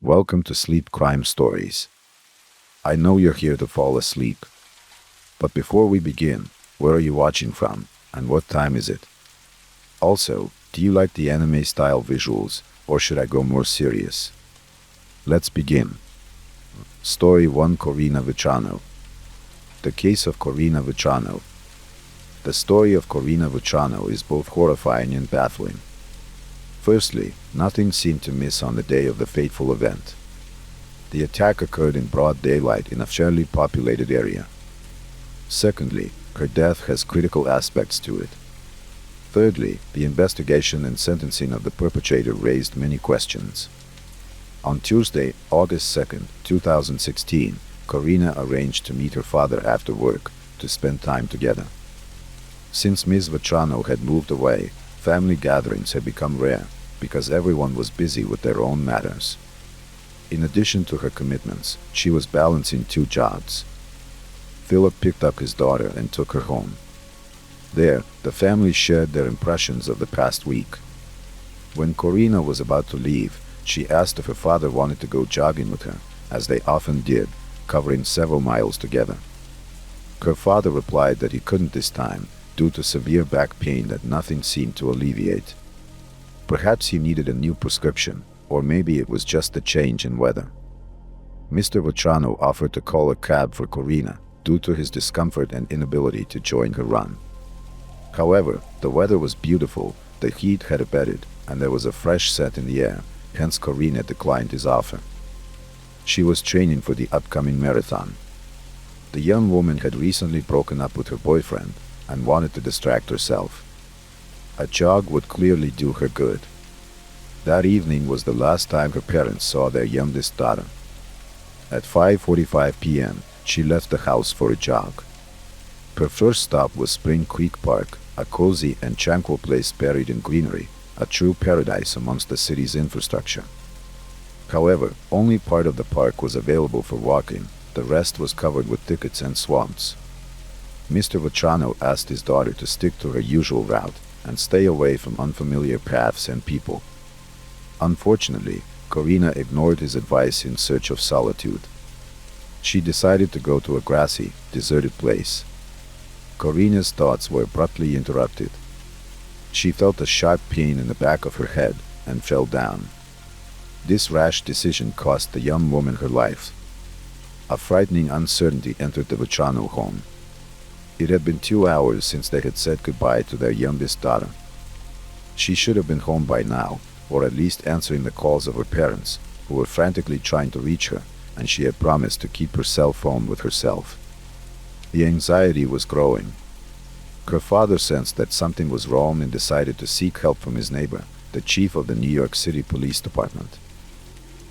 Welcome to Sleep Crime Stories. I know you're here to fall asleep. But before we begin, where are you watching from, and what time is it? Also, do you like the anime-style visuals, or should I go more serious? Let's begin. Story 1: Corina Vachano. The Case of Corina Vachano. The story of Corina Vachano is both horrifying and baffling. Firstly, nothing seemed to miss on the day of the fateful event. The attack occurred in broad daylight in a fairly populated area. Secondly, her death has critical aspects to it. Thirdly, the investigation and sentencing of the perpetrator raised many questions. On Tuesday, August 2nd, 2016, Corina arranged to meet her father after work to spend time together. Since Ms. Vachano had moved away, family gatherings had become rare because everyone was busy with their own matters. In addition to her commitments, she was balancing two jobs. Philip picked up his daughter and took her home. There, the family shared their impressions of the past week. When Corina was about to leave, she asked if her father wanted to go jogging with her, as they often did, covering several miles together. Her father replied that he couldn't this time, due to severe back pain that nothing seemed to alleviate. Perhaps he needed a new prescription, or maybe it was just the change in weather. Mr. Vachano offered to call a cab for Corina, due to his discomfort and inability to join her run. However, the weather was beautiful, the heat had abated, and there was a fresh scent in the air, hence Corina declined his offer. She was training for the upcoming marathon. The young woman had recently broken up with her boyfriend and wanted to distract herself. A jog would clearly do her good. That evening was the last time her parents saw their youngest daughter. At 5:45 p.m., she left the house for a jog. Her first stop was Spring Creek Park, a cozy and tranquil place buried in greenery, a true paradise amongst the city's infrastructure. However, only part of the park was available for walking, the rest was covered with thickets and swamps. Mr. Vachano asked his daughter to stick to her usual route and stay away from unfamiliar paths and people. Unfortunately, Corina ignored his advice in search of solitude. She decided to go to a grassy, deserted place. Corina's thoughts were abruptly interrupted. She felt a sharp pain in the back of her head and fell down. This rash decision cost the young woman her life. A frightening uncertainty entered the Vachano home. It had been 2 hours since they had said goodbye to their youngest daughter. She should have been home by now, or at least answering the calls of her parents, who were frantically trying to reach her, and she had promised to keep her cell phone with herself. The anxiety was growing. Her father sensed that something was wrong and decided to seek help from his neighbor, the chief of the New York City Police Department.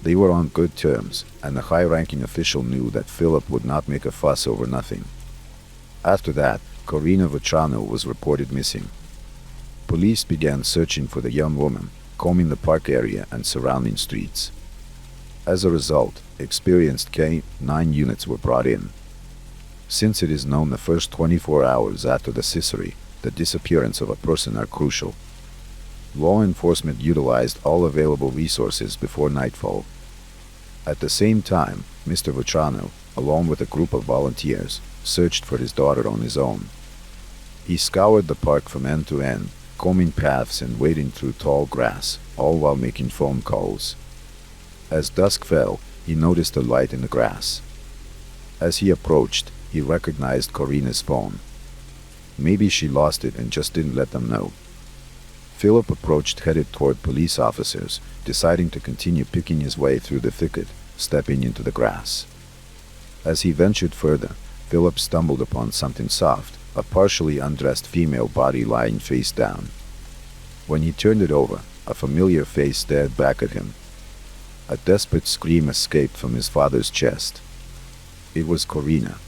They were on good terms, and the high-ranking official knew that Philip would not make a fuss over nothing. After that, Corina Vachano was reported missing. Police began searching for the young woman, combing the park area and surrounding streets. As a result, experienced K-9 units were brought in. Since it is known the first 24 hours after the the disappearance of a person are crucial. Law enforcement utilized all available resources before nightfall. At the same time, Mr. Vachano, along with a group of volunteers, searched for his daughter on his own. He scoured the park from end to end, combing paths and wading through tall grass, all while making phone calls. As dusk fell, he noticed a light in the grass. As he approached, he recognized Corina's phone. Maybe she lost it and just didn't let them know. Philip approached headed toward police officers, deciding to continue picking his way through the thicket, stepping into the grass. As he ventured further, Philip stumbled upon something soft, a partially undressed female body lying face down. When he turned it over, a familiar face stared back at him. A desperate scream escaped from his father's chest. It was Corina.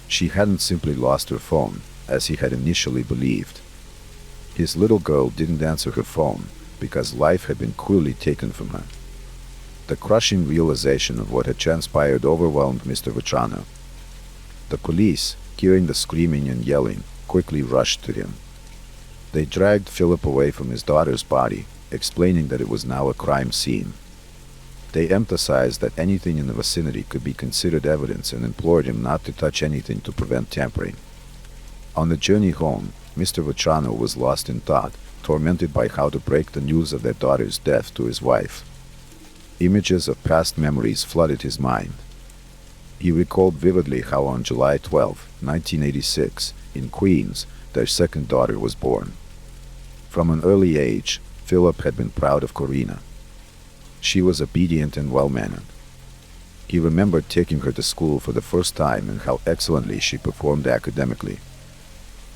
She hadn't simply lost her phone, as he had initially believed. His little girl didn't answer her phone, because life had been cruelly taken from her. The crushing realization of what had transpired overwhelmed Mr. Vachano. The police, hearing the screaming and yelling, quickly rushed to him. They dragged Philip away from his daughter's body, explaining that it was now a crime scene. They emphasized that anything in the vicinity could be considered evidence and implored him not to touch anything to prevent tampering. On the journey home, Mr. Vachano was lost in thought, tormented by how to break the news of their daughter's death to his wife. Images of past memories flooded his mind. He recalled vividly how on July 12, 1986, in Queens, their second daughter was born. From an early age, Philip had been proud of Corina. She was obedient and well-mannered. He remembered taking her to school for the first time and how excellently she performed academically.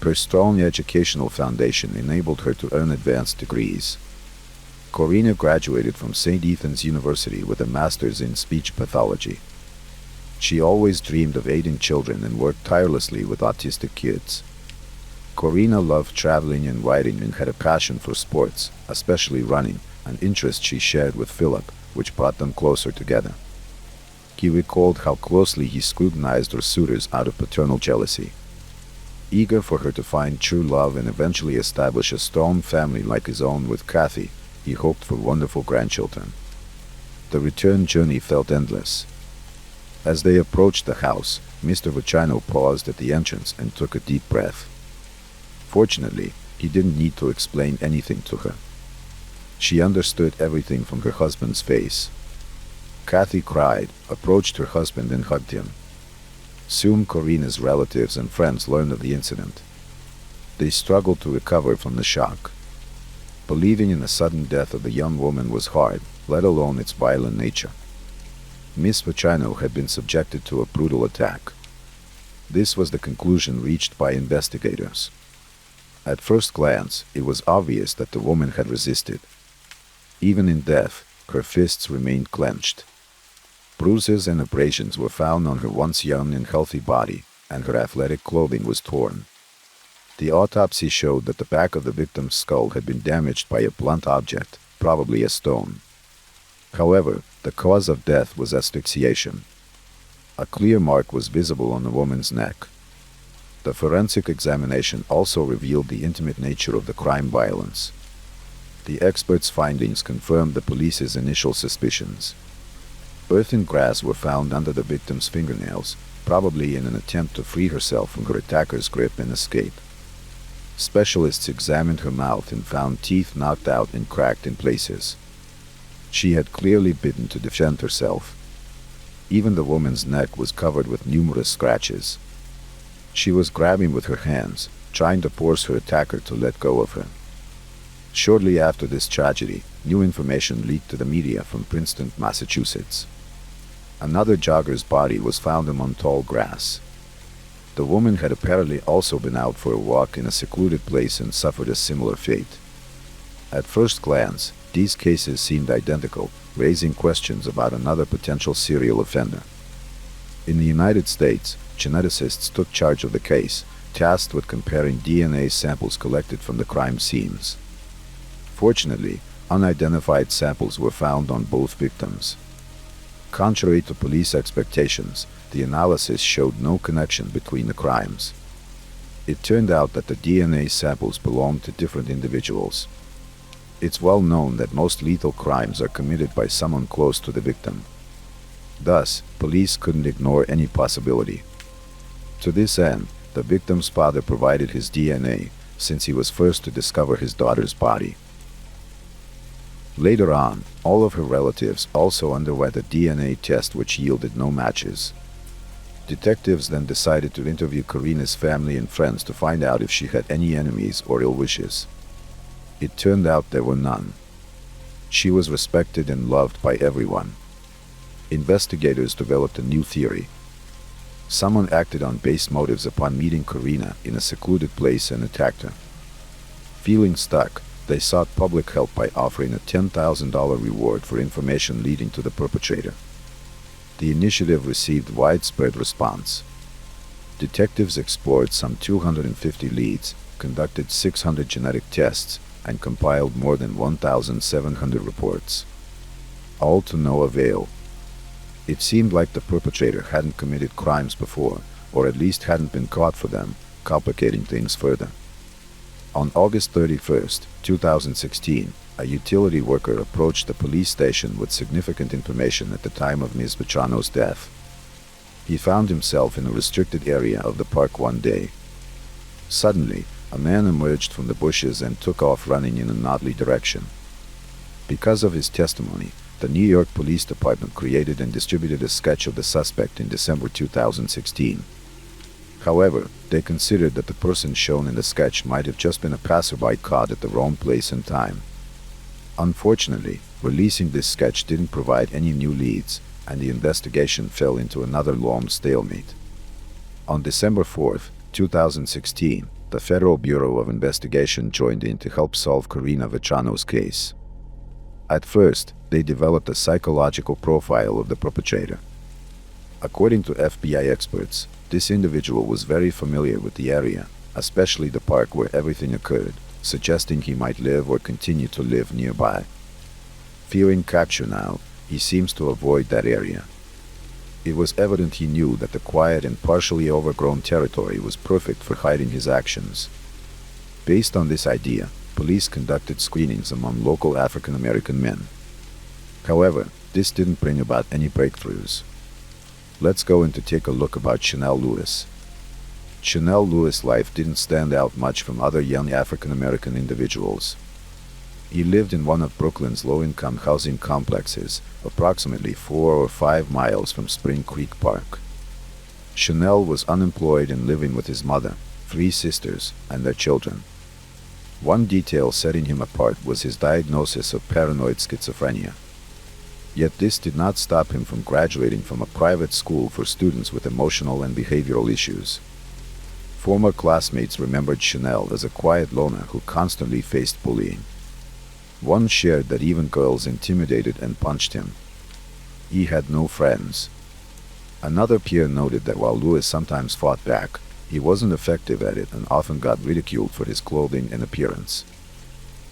Her strong educational foundation enabled her to earn advanced degrees. Corina graduated from St. Ethan's University with a master's in speech pathology. She always dreamed of aiding children and worked tirelessly with autistic kids. Corina loved traveling and writing and had a passion for sports, especially running, an interest she shared with Philip, which brought them closer together. He recalled how closely he scrutinized her suitors out of paternal jealousy. Eager for her to find true love and eventually establish a strong family like his own with Kathy, he hoped for wonderful grandchildren. The return journey felt endless. As they approached the house, Mr. Vachano paused at the entrance and took a deep breath. Fortunately, he didn't need to explain anything to her. She understood everything from her husband's face. Kathy cried, approached her husband and hugged him. Soon Corina's relatives and friends learned of the incident. They struggled to recover from the shock. Believing in the sudden death of the young woman was hard, let alone its violent nature. Miss Vachano had been subjected to a brutal attack. This was the conclusion reached by investigators. At first glance, it was obvious that the woman had resisted. Even in death, her fists remained clenched. Bruises and abrasions were found on her once young and healthy body, and her athletic clothing was torn. The autopsy showed that the back of the victim's skull had been damaged by a blunt object, probably a stone. However, the cause of death was asphyxiation. A clear mark was visible on the woman's neck. The forensic examination also revealed the intimate nature of the crime violence. The experts' findings confirmed the police's initial suspicions. Earth and grass were found under the victim's fingernails, probably in an attempt to free herself from her attacker's grip and escape. Specialists examined her mouth and found teeth knocked out and cracked in places. She had clearly bitten to defend herself. Even the woman's neck was covered with numerous scratches. She was grabbing with her hands, trying to force her attacker to let go of her. Shortly after this tragedy, new information leaked to the media from Princeton, Massachusetts. Another jogger's body was found among tall grass. The woman had apparently also been out for a walk in a secluded place and suffered a similar fate. At first glance, these cases seemed identical, raising questions about another potential serial offender. In the United States, geneticists took charge of the case, tasked with comparing DNA samples collected from the crime scenes. Fortunately, unidentified samples were found on both victims. Contrary to police expectations, the analysis showed no connection between the crimes. It turned out that the DNA samples belonged to different individuals. It's well known that most lethal crimes are committed by someone close to the victim. Thus, police couldn't ignore any possibility. To this end, the victim's father provided his DNA, since he was first to discover his daughter's body. Later on, all of her relatives also underwent a DNA test which yielded no matches. Detectives then decided to interview Corina's family and friends to find out if she had any enemies or ill wishes. It turned out there were none. She was respected and loved by everyone. Investigators developed a new theory. Someone acted on base motives upon meeting Corina in a secluded place and attacked her. Feeling stuck, they sought public help by offering a $10,000 reward for information leading to the perpetrator. The initiative received widespread response. Detectives explored some 250 leads, conducted 600 genetic tests, and compiled more than 1,700 reports. All to no avail. It seemed like the perpetrator hadn't committed crimes before, or at least hadn't been caught for them, complicating things further. On August 31, 2016, a utility worker approached the police station with significant information at the time of Ms. Bachano's death. He found himself in a restricted area of the park one day. Suddenly, a man emerged from the bushes and took off running in an oddly direction. Because of his testimony, the New York Police Department created and distributed a sketch of the suspect in December 2016. However, they considered that the person shown in the sketch might have just been a passerby caught at the wrong place and time. Unfortunately, releasing this sketch didn't provide any new leads, and the investigation fell into another long stalemate. On December 4, 2016, the Federal Bureau of Investigation joined in to help solve Karina Vachano's case. At first, they developed a psychological profile of the perpetrator. According to FBI experts, this individual was very familiar with the area, especially the park where everything occurred, suggesting he might live or continue to live nearby. Fearing capture now, he seems to avoid that area. It was evident he knew that the quiet and partially overgrown territory was perfect for hiding his actions. Based on this idea, police conducted screenings among local African American men. However, this didn't bring about any breakthroughs. Let's go in to take a look about Chanel Lewis. Chanel Lewis' life didn't stand out much from other young African American individuals. He lived in one of Brooklyn's low-income housing complexes, approximately 4 or 5 miles from Spring Creek Park. Chanel was unemployed and living with his mother, 3 sisters, and their children. One detail setting him apart was his diagnosis of paranoid schizophrenia. Yet this did not stop him from graduating from a private school for students with emotional and behavioral issues. Former classmates remembered Chanel as a quiet loner who constantly faced bullying. One shared that even girls intimidated and punched him. He had no friends. Another peer noted that while Lewis sometimes fought back, he wasn't effective at it and often got ridiculed for his clothing and appearance.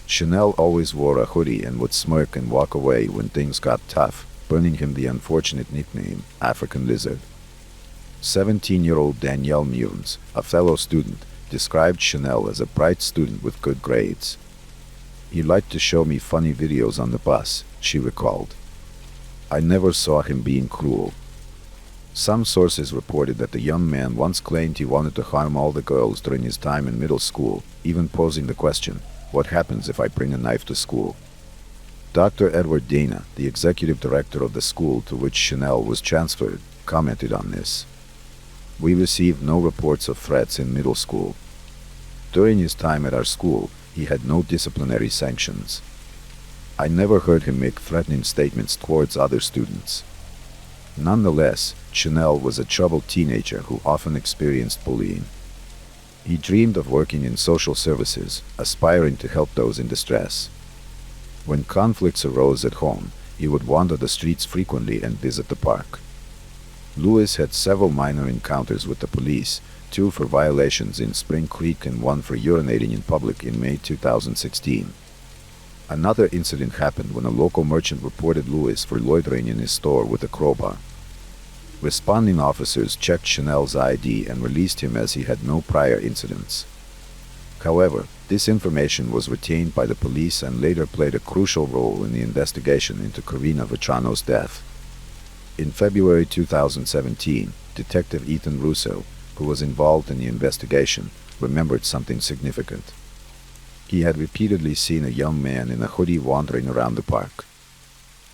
Chanel always wore a hoodie and would smirk and walk away when things got tough, earning him the unfortunate nickname, African Lizard. 17-year-old Danielle Munes, a fellow student, described Chanel as a bright student with good grades. He liked to show me funny videos on the bus, she recalled. I never saw him being cruel. Some sources reported that the young man once claimed he wanted to harm all the girls during his time in middle school, even posing the question, what happens if I bring a knife to school? Dr. Edward Dana, the executive director of the school to which Chanel was transferred, commented on this. We received no reports of threats in middle school. During his time at our school, he had no disciplinary sanctions. I never heard him make threatening statements towards other students. Nonetheless, Chanel was a troubled teenager who often experienced bullying. He dreamed of working in social services, aspiring to help those in distress. When conflicts arose at home, he would wander the streets frequently and visit the park. Lewis had several minor encounters with the police, 2 for violations in Spring Creek and 1 for urinating in public in May 2016. Another incident happened when a local merchant reported Lewis for loitering in his store with a crowbar. Responding officers checked Chanel's ID and released him as he had no prior incidents. However, this information was retained by the police and later played a crucial role in the investigation into Karina Vachano's death. In February 2017, Detective Ethan Russo, who was involved in the investigation, remembered something significant. He had repeatedly seen a young man in a hoodie wandering around the park.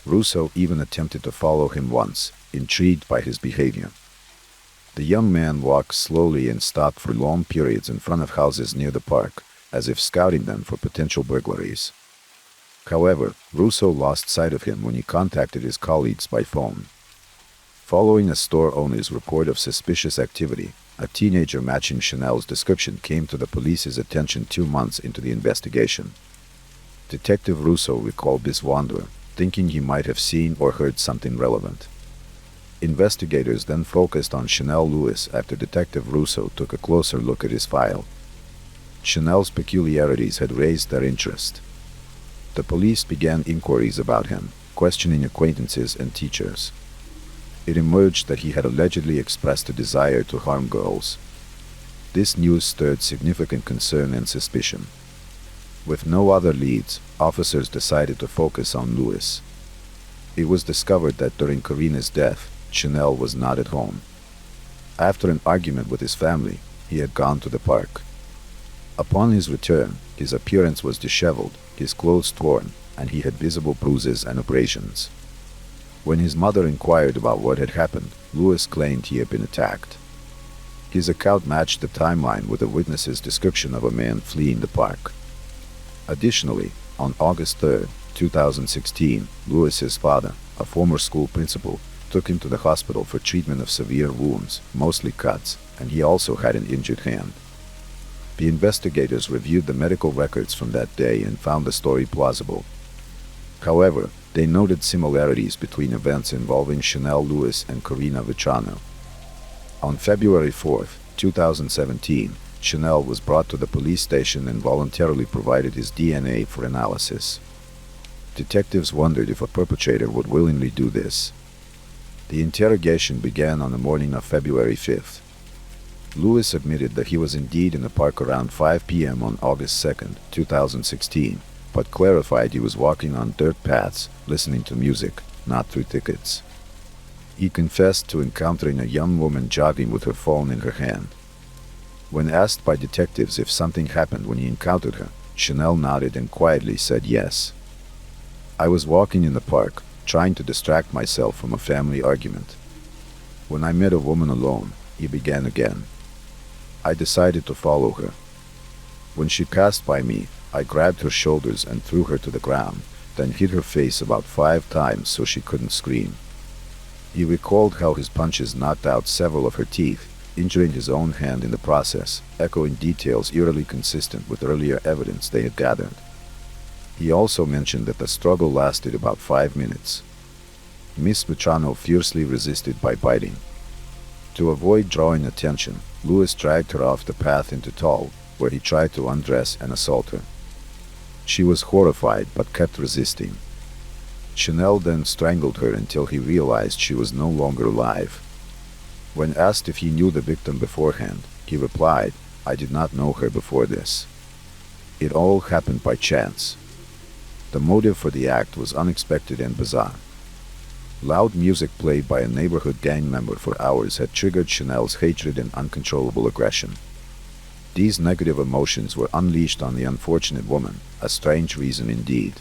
Russo even attempted to follow him once, intrigued by his behavior. The young man walked slowly and stopped for long periods in front of houses near the park, as if scouting them for potential burglaries. However, Russo lost sight of him when he contacted his colleagues by phone. Following a store owner's report of suspicious activity, a teenager matching Chanel's description came to the police's attention 2 months into the investigation. Detective Russo recalled this wanderer, thinking he might have seen or heard something relevant. Investigators then focused on Chanel Lewis after Detective Russo took a closer look at his file. Chanel's peculiarities had raised their interest. The police began inquiries about him, questioning acquaintances and teachers. It emerged that he had allegedly expressed a desire to harm girls. This news stirred significant concern and suspicion. With no other leads, officers decided to focus on Lewis. It was discovered that during Karina's death, Chanel was not at home. After an argument with his family, he had gone to the park. Upon his return, his appearance was disheveled, his clothes torn, and he had visible bruises and abrasions. When his mother inquired about what had happened, Lewis claimed he had been attacked. His account matched the timeline with a witness's description of a man fleeing the park. Additionally, on August 3, 2016, Lewis's father, a former school principal, took him to the hospital for treatment of severe wounds, mostly cuts, and he also had an injured hand. The investigators reviewed the medical records from that day and found the story plausible. However, they noted similarities between events involving Chanel Lewis and Karina Vitrano. On February 4, 2017, Chanel was brought to the police station and voluntarily provided his DNA for analysis. Detectives wondered if a perpetrator would willingly do this. The interrogation began on the morning of February 5th. Lewis admitted that he was indeed in the park around 5 p.m. on August 2, 2016, but clarified he was walking on dirt paths, listening to music, not through thickets. He confessed to encountering a young woman jogging with her phone in her hand. When asked by detectives if something happened when he encountered her, Chanel nodded and quietly said yes. "I was walking in the park, trying to distract myself from a family argument. When I met a woman alone," he began again. "I decided to follow her. When she passed by me, I grabbed her shoulders and threw her to the ground, then hit her face about 5 times so she couldn't scream." He recalled how his punches knocked out several of her teeth, injuring his own hand in the process, echoing details eerily consistent with earlier evidence they had gathered. He also mentioned that the struggle lasted about 5 minutes. Miss Vitrano fiercely resisted by biting. To avoid drawing attention, Lewis dragged her off the path into Tall, where he tried to undress and assault her. She was horrified but kept resisting. Chanel then strangled her until he realized she was no longer alive. When asked if he knew the victim beforehand, he replied, "I did not know her before this. It all happened by chance." The motive for the act was unexpected and bizarre. Loud music played by a neighborhood gang member for hours had triggered Chanel's hatred and uncontrollable aggression. These negative emotions were unleashed on the unfortunate woman, a strange reason indeed.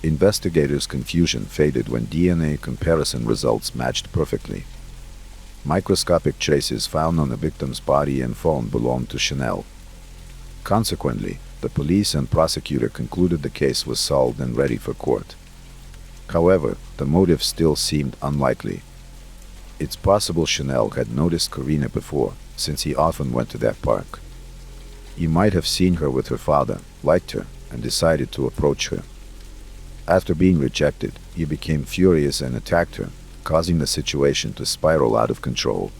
Investigators' confusion faded when DNA comparison results matched perfectly. Microscopic traces found on the victim's body and phone belonged to Chanel. Consequently, the police and prosecutor concluded the case was solved and ready for court. However, the motive still seemed unlikely. It's possible Chanel had noticed Karina before, since he often went to that park. He might have seen her with her father, liked her, and decided to approach her. After being rejected, he became furious and attacked her, causing the situation to spiral out of control.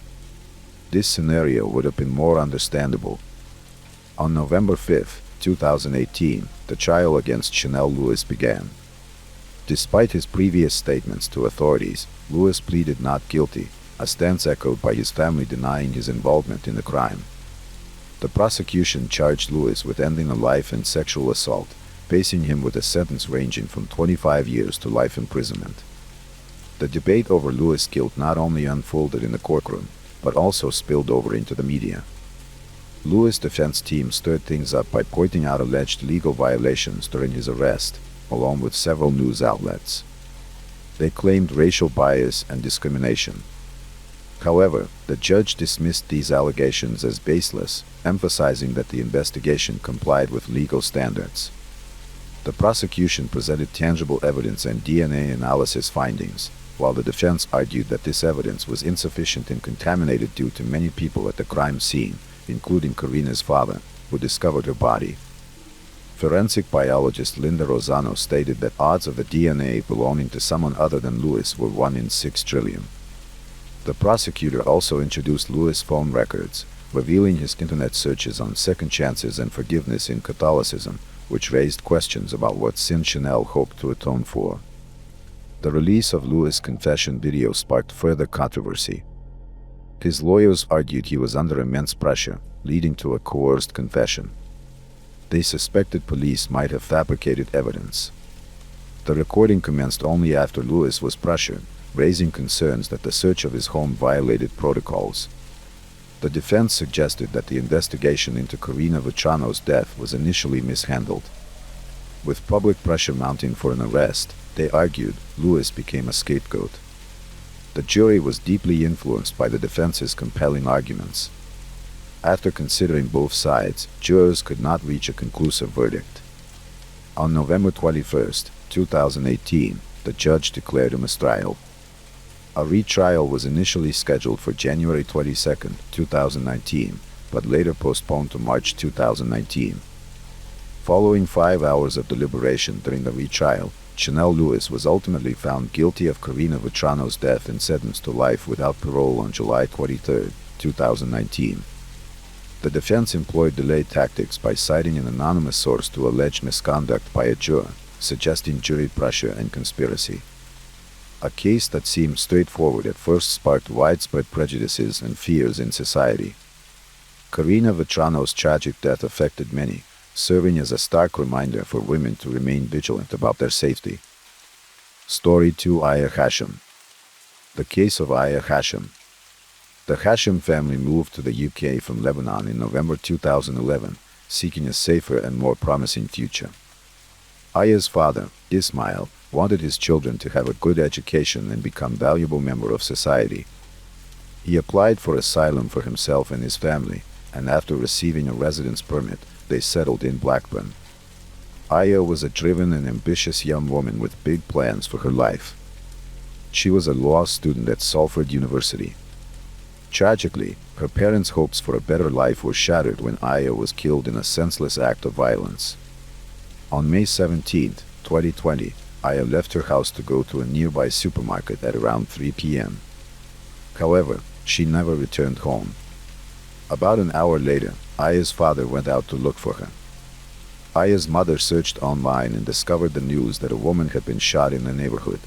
This scenario would have been more understandable. On November 5, 2018, the trial against Chanel Lewis began. Despite his previous statements to authorities, Lewis pleaded not guilty, a stance echoed by his family denying his involvement in the crime. The prosecution charged Lewis with ending a life and sexual assault, facing him with a sentence ranging from 25 years to life imprisonment. The debate over Lewis' guilt not only unfolded in the courtroom, but also spilled over into the media. Lewis' defense team stirred things up by pointing out alleged legal violations during his arrest, along with several news outlets. They claimed racial bias and discrimination. However, the judge dismissed these allegations as baseless, emphasizing that the investigation complied with legal standards. The prosecution presented tangible evidence and DNA analysis findings, while the defense argued that this evidence was insufficient and contaminated due to many people at the crime scene, including Karina's father, who discovered her body. Forensic biologist Linda Rosano stated that odds of the DNA belonging to someone other than Lewis were 1 in 6 trillion. The prosecutor also introduced Lewis' phone records, revealing his internet searches on second chances and forgiveness in Catholicism, which raised questions about what sin Chanel hoped to atone for. The release of Lewis' confession video sparked further controversy. His lawyers argued he was under immense pressure, leading to a coerced confession. They suspected police might have fabricated evidence. The recording commenced only after Lewis was pressured, raising concerns that the search of his home violated protocols. The defense suggested that the investigation into Karina Vetrano's death was initially mishandled. With public pressure mounting for an arrest, they argued, Lewis became a scapegoat. The jury was deeply influenced by the defense's compelling arguments. After considering both sides, jurors could not reach a conclusive verdict. On November 21, 2018, the judge declared a mistrial. A retrial was initially scheduled for January 22, 2019, but later postponed to March 2019. Following 5 hours of deliberation during the retrial, Chanel Lewis was ultimately found guilty of Karina Vetrano's death and sentenced to life without parole on July 23, 2019. The defense employed delay tactics by citing an anonymous source to allege misconduct by a juror, suggesting jury pressure and conspiracy. A case that seemed straightforward at first sparked widespread prejudices and fears in society. Karina Vetrano's tragic death affected many, serving as a stark reminder for women to remain vigilant about their safety. Story 2: Aya Hashim. The case of Aya Hashim. The Hashim family moved to the UK from Lebanon in November 2011, seeking a safer and more promising future. Aya's father, Ismail, wanted his children to have a good education and become valuable members of society. He applied for asylum for himself and his family, and after receiving a residence permit, they settled in Blackburn. Aya was a driven and ambitious young woman with big plans for her life. She was a law student at Salford University. Tragically, her parents' hopes for a better life were shattered when Aya was killed in a senseless act of violence. On May 17, 2020, Aya left her house to go to a nearby supermarket at around 3 p.m. However, she never returned home. About an hour later, Aya's father went out to look for her. Aya's mother searched online and discovered the news that a woman had been shot in the neighborhood.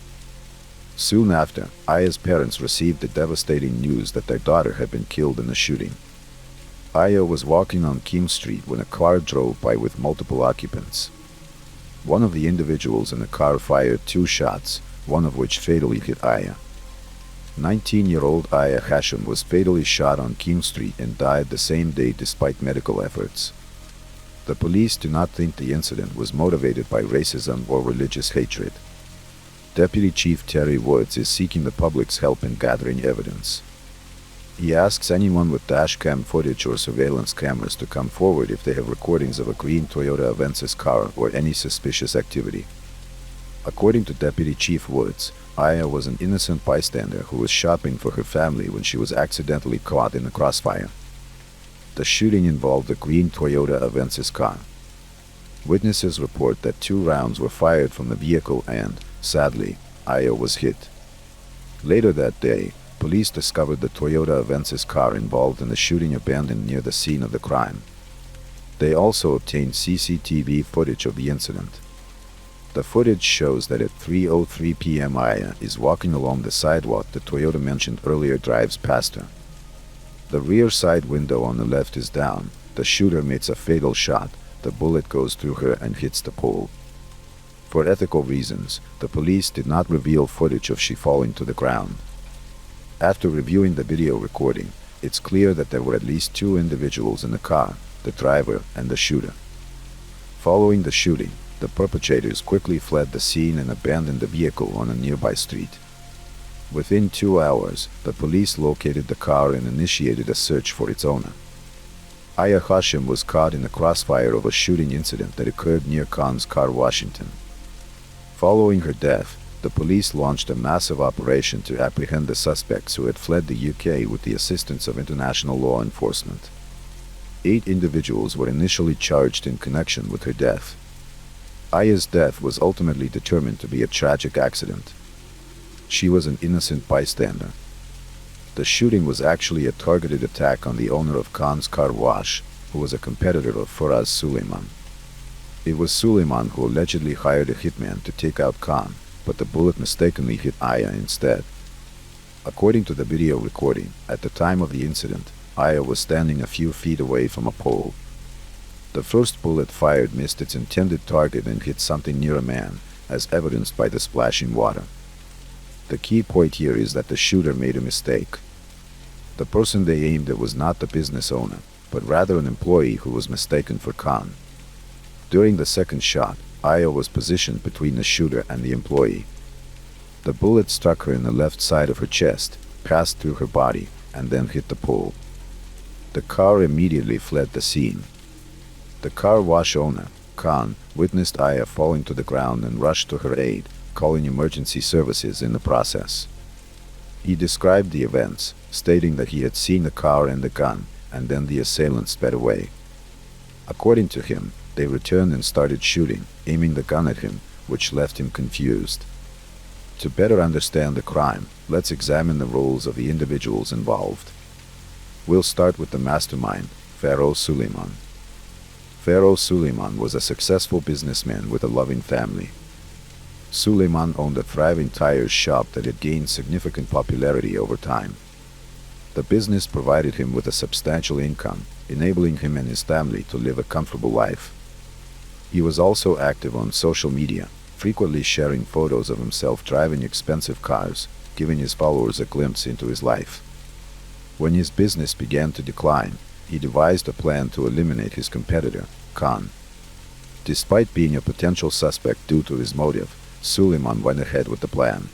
Soon after, Aya's parents received the devastating news that their daughter had been killed in a shooting. Aya was walking on King Street when a car drove by with multiple occupants. One of the individuals in the car fired 2 shots, one of which fatally hit Aya. 19-year-old Aya Hashim was fatally shot on King Street and died the same day despite medical efforts. The police do not think the incident was motivated by racism or religious hatred. Deputy Chief Terry Woods is seeking the public's help in gathering evidence. He asks anyone with dashcam footage or surveillance cameras to come forward if they have recordings of a green Toyota Avensis car or any suspicious activity. According to Deputy Chief Woods, Aya was an innocent bystander who was shopping for her family when she was accidentally caught in the crossfire. The shooting involved a green Toyota Avensis car. Witnesses report that 2 rounds were fired from the vehicle and, sadly, Aya was hit. Later that day, police discovered the Toyota Avensis car involved in the shooting abandoned near the scene of the crime. They also obtained CCTV footage of the incident. The footage shows that at 3:03 p.m. Aya is walking along the sidewalk the Toyota mentioned earlier drives past her. The rear side window on the left is down. The shooter makes a fatal shot. The bullet goes through her and hits the pole. For ethical reasons, the police did not reveal footage of she falling to the ground. After reviewing the video recording, it's clear that there were at least 2 individuals in the car, the driver and the shooter. Following the shooting, the perpetrators quickly fled the scene and abandoned the vehicle on a nearby street. Within 2 hours, the police located the car and initiated a search for its owner. Aya Hashim was caught in the crossfire of a shooting incident that occurred near Conn's Car, Washington. Following her death, the police launched a massive operation to apprehend the suspects who had fled the UK with the assistance of international law enforcement. 8 individuals were initially charged in connection with her death. Aya's death was ultimately determined to be a tragic accident. She was an innocent bystander. The shooting was actually a targeted attack on the owner of Khan's Car Wash, who was a competitor of Faraz Suleiman. It was Suleiman who allegedly hired a hitman to take out Khan, but the bullet mistakenly hit Aya instead. According to the video recording, at the time of the incident, Aya was standing a few feet away from a pole. The first bullet fired missed its intended target and hit something near a man, as evidenced by the splashing water. The key point here is that the shooter made a mistake. The person they aimed at was not the business owner, but rather an employee who was mistaken for Khan. During the second shot, Aya was positioned between the shooter and the employee. The bullet struck her in the left side of her chest, passed through her body, and then hit the pole. The car immediately fled the scene. The car wash owner, Khan, witnessed Aya falling to the ground and rushed to her aid, calling emergency services in the process. He described the events, stating that he had seen the car and the gun, and then the assailant sped away. According to him, they returned and started shooting, aiming the gun at him, which left him confused. To better understand the crime, let's examine the roles of the individuals involved. We'll start with the mastermind, Pharaoh Suleiman. Pharaoh Suleiman was a successful businessman with a loving family. Suleiman owned a thriving tire shop that had gained significant popularity over time. The business provided him with a substantial income, enabling him and his family to live a comfortable life. He was also active on social media, frequently sharing photos of himself driving expensive cars, giving his followers a glimpse into his life. When his business began to decline, he devised a plan to eliminate his competitor, Khan. Despite being a potential suspect due to his motive, Suleiman went ahead with the plan.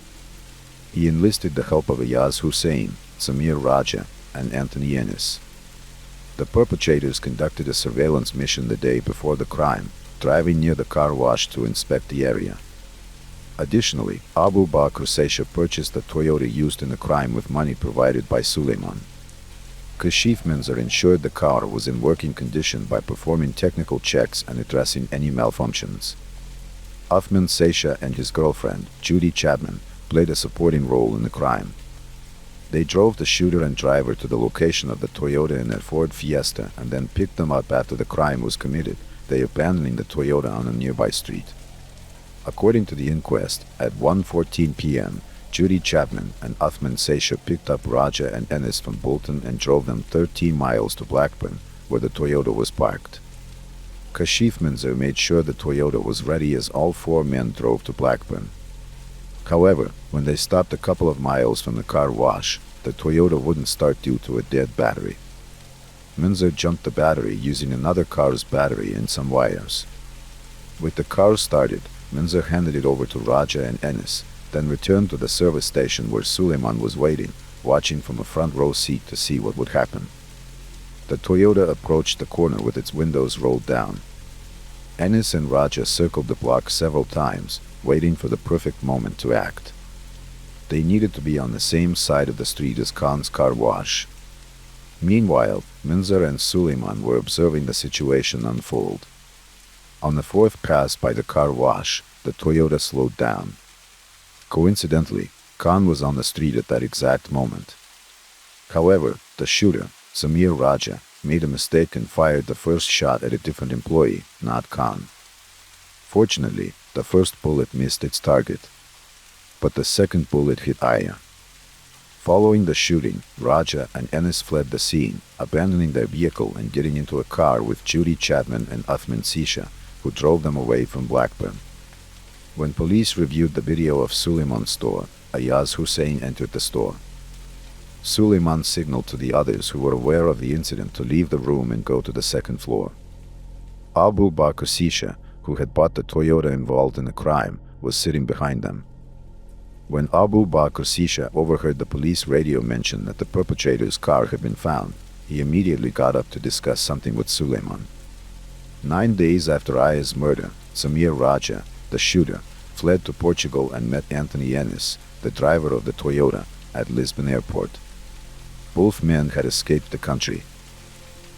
He enlisted the help of Ayaz Hussein, Samir Raja, and Anthony Ennis. The perpetrators conducted a surveillance mission the day before the crime, driving near the car wash to inspect the area. Additionally, Abu Bakr Seisha purchased the Toyota used in the crime with money provided by Suleiman. Kashif Minzer ensured the car was in working condition by performing technical checks and addressing any malfunctions. Uthman Seisha and his girlfriend, Judy Chapman, played a supporting role in the crime. They drove the shooter and driver to the location of the Toyota in their Ford Fiesta and then picked them up after the crime was committed, they abandoning the Toyota on a nearby street. According to the inquest, at 1:14 p.m., Judy Chapman and Uthman Seisha picked up Raja and Ennis from Bolton and drove them 13 miles to Blackburn, where the Toyota was parked. Kashif Minzer made sure the Toyota was ready as all four men drove to Blackburn. However, when they stopped a couple of miles from the car wash, the Toyota wouldn't start due to a dead battery. Minzer jumped the battery using another car's battery and some wires. With the car started, Minzer handed it over to Raja and Ennis, then returned to the service station where Suleiman was waiting, watching from a front row seat to see what would happen. The Toyota approached the corner with its windows rolled down. Ennis and Raja circled the block several times, waiting for the perfect moment to act. They needed to be on the same side of the street as Khan's car wash. Meanwhile, Minzer and Suleiman were observing the situation unfold. On the fourth pass by the car wash, the Toyota slowed down. Coincidentally, Khan was on the street at that exact moment. However, the shooter, Samir Raja, made a mistake and fired the first shot at a different employee, not Khan. Fortunately, the first bullet missed its target, but the second bullet hit Aya. Following the shooting, Raja and Ennis fled the scene, abandoning their vehicle and getting into a car with Judy Chapman and Uthman Seisha, who drove them away from Blackburn. When police reviewed the video of Suleiman's store, Ayaz Hussein entered the store. Suleiman signaled to the others who were aware of the incident to leave the room and go to the second floor. Abu Bakr Seisha, who had bought the Toyota involved in the crime, was sitting behind them. When Abu Bakr Seisha overheard the police radio mention that the perpetrator's car had been found, he immediately got up to discuss something with Suleiman. 9 days after Aya's murder, Samir Raja, the shooter, fled to Portugal and met Anthony Ennis, the driver of the Toyota, at Lisbon airport. Both men had escaped the country.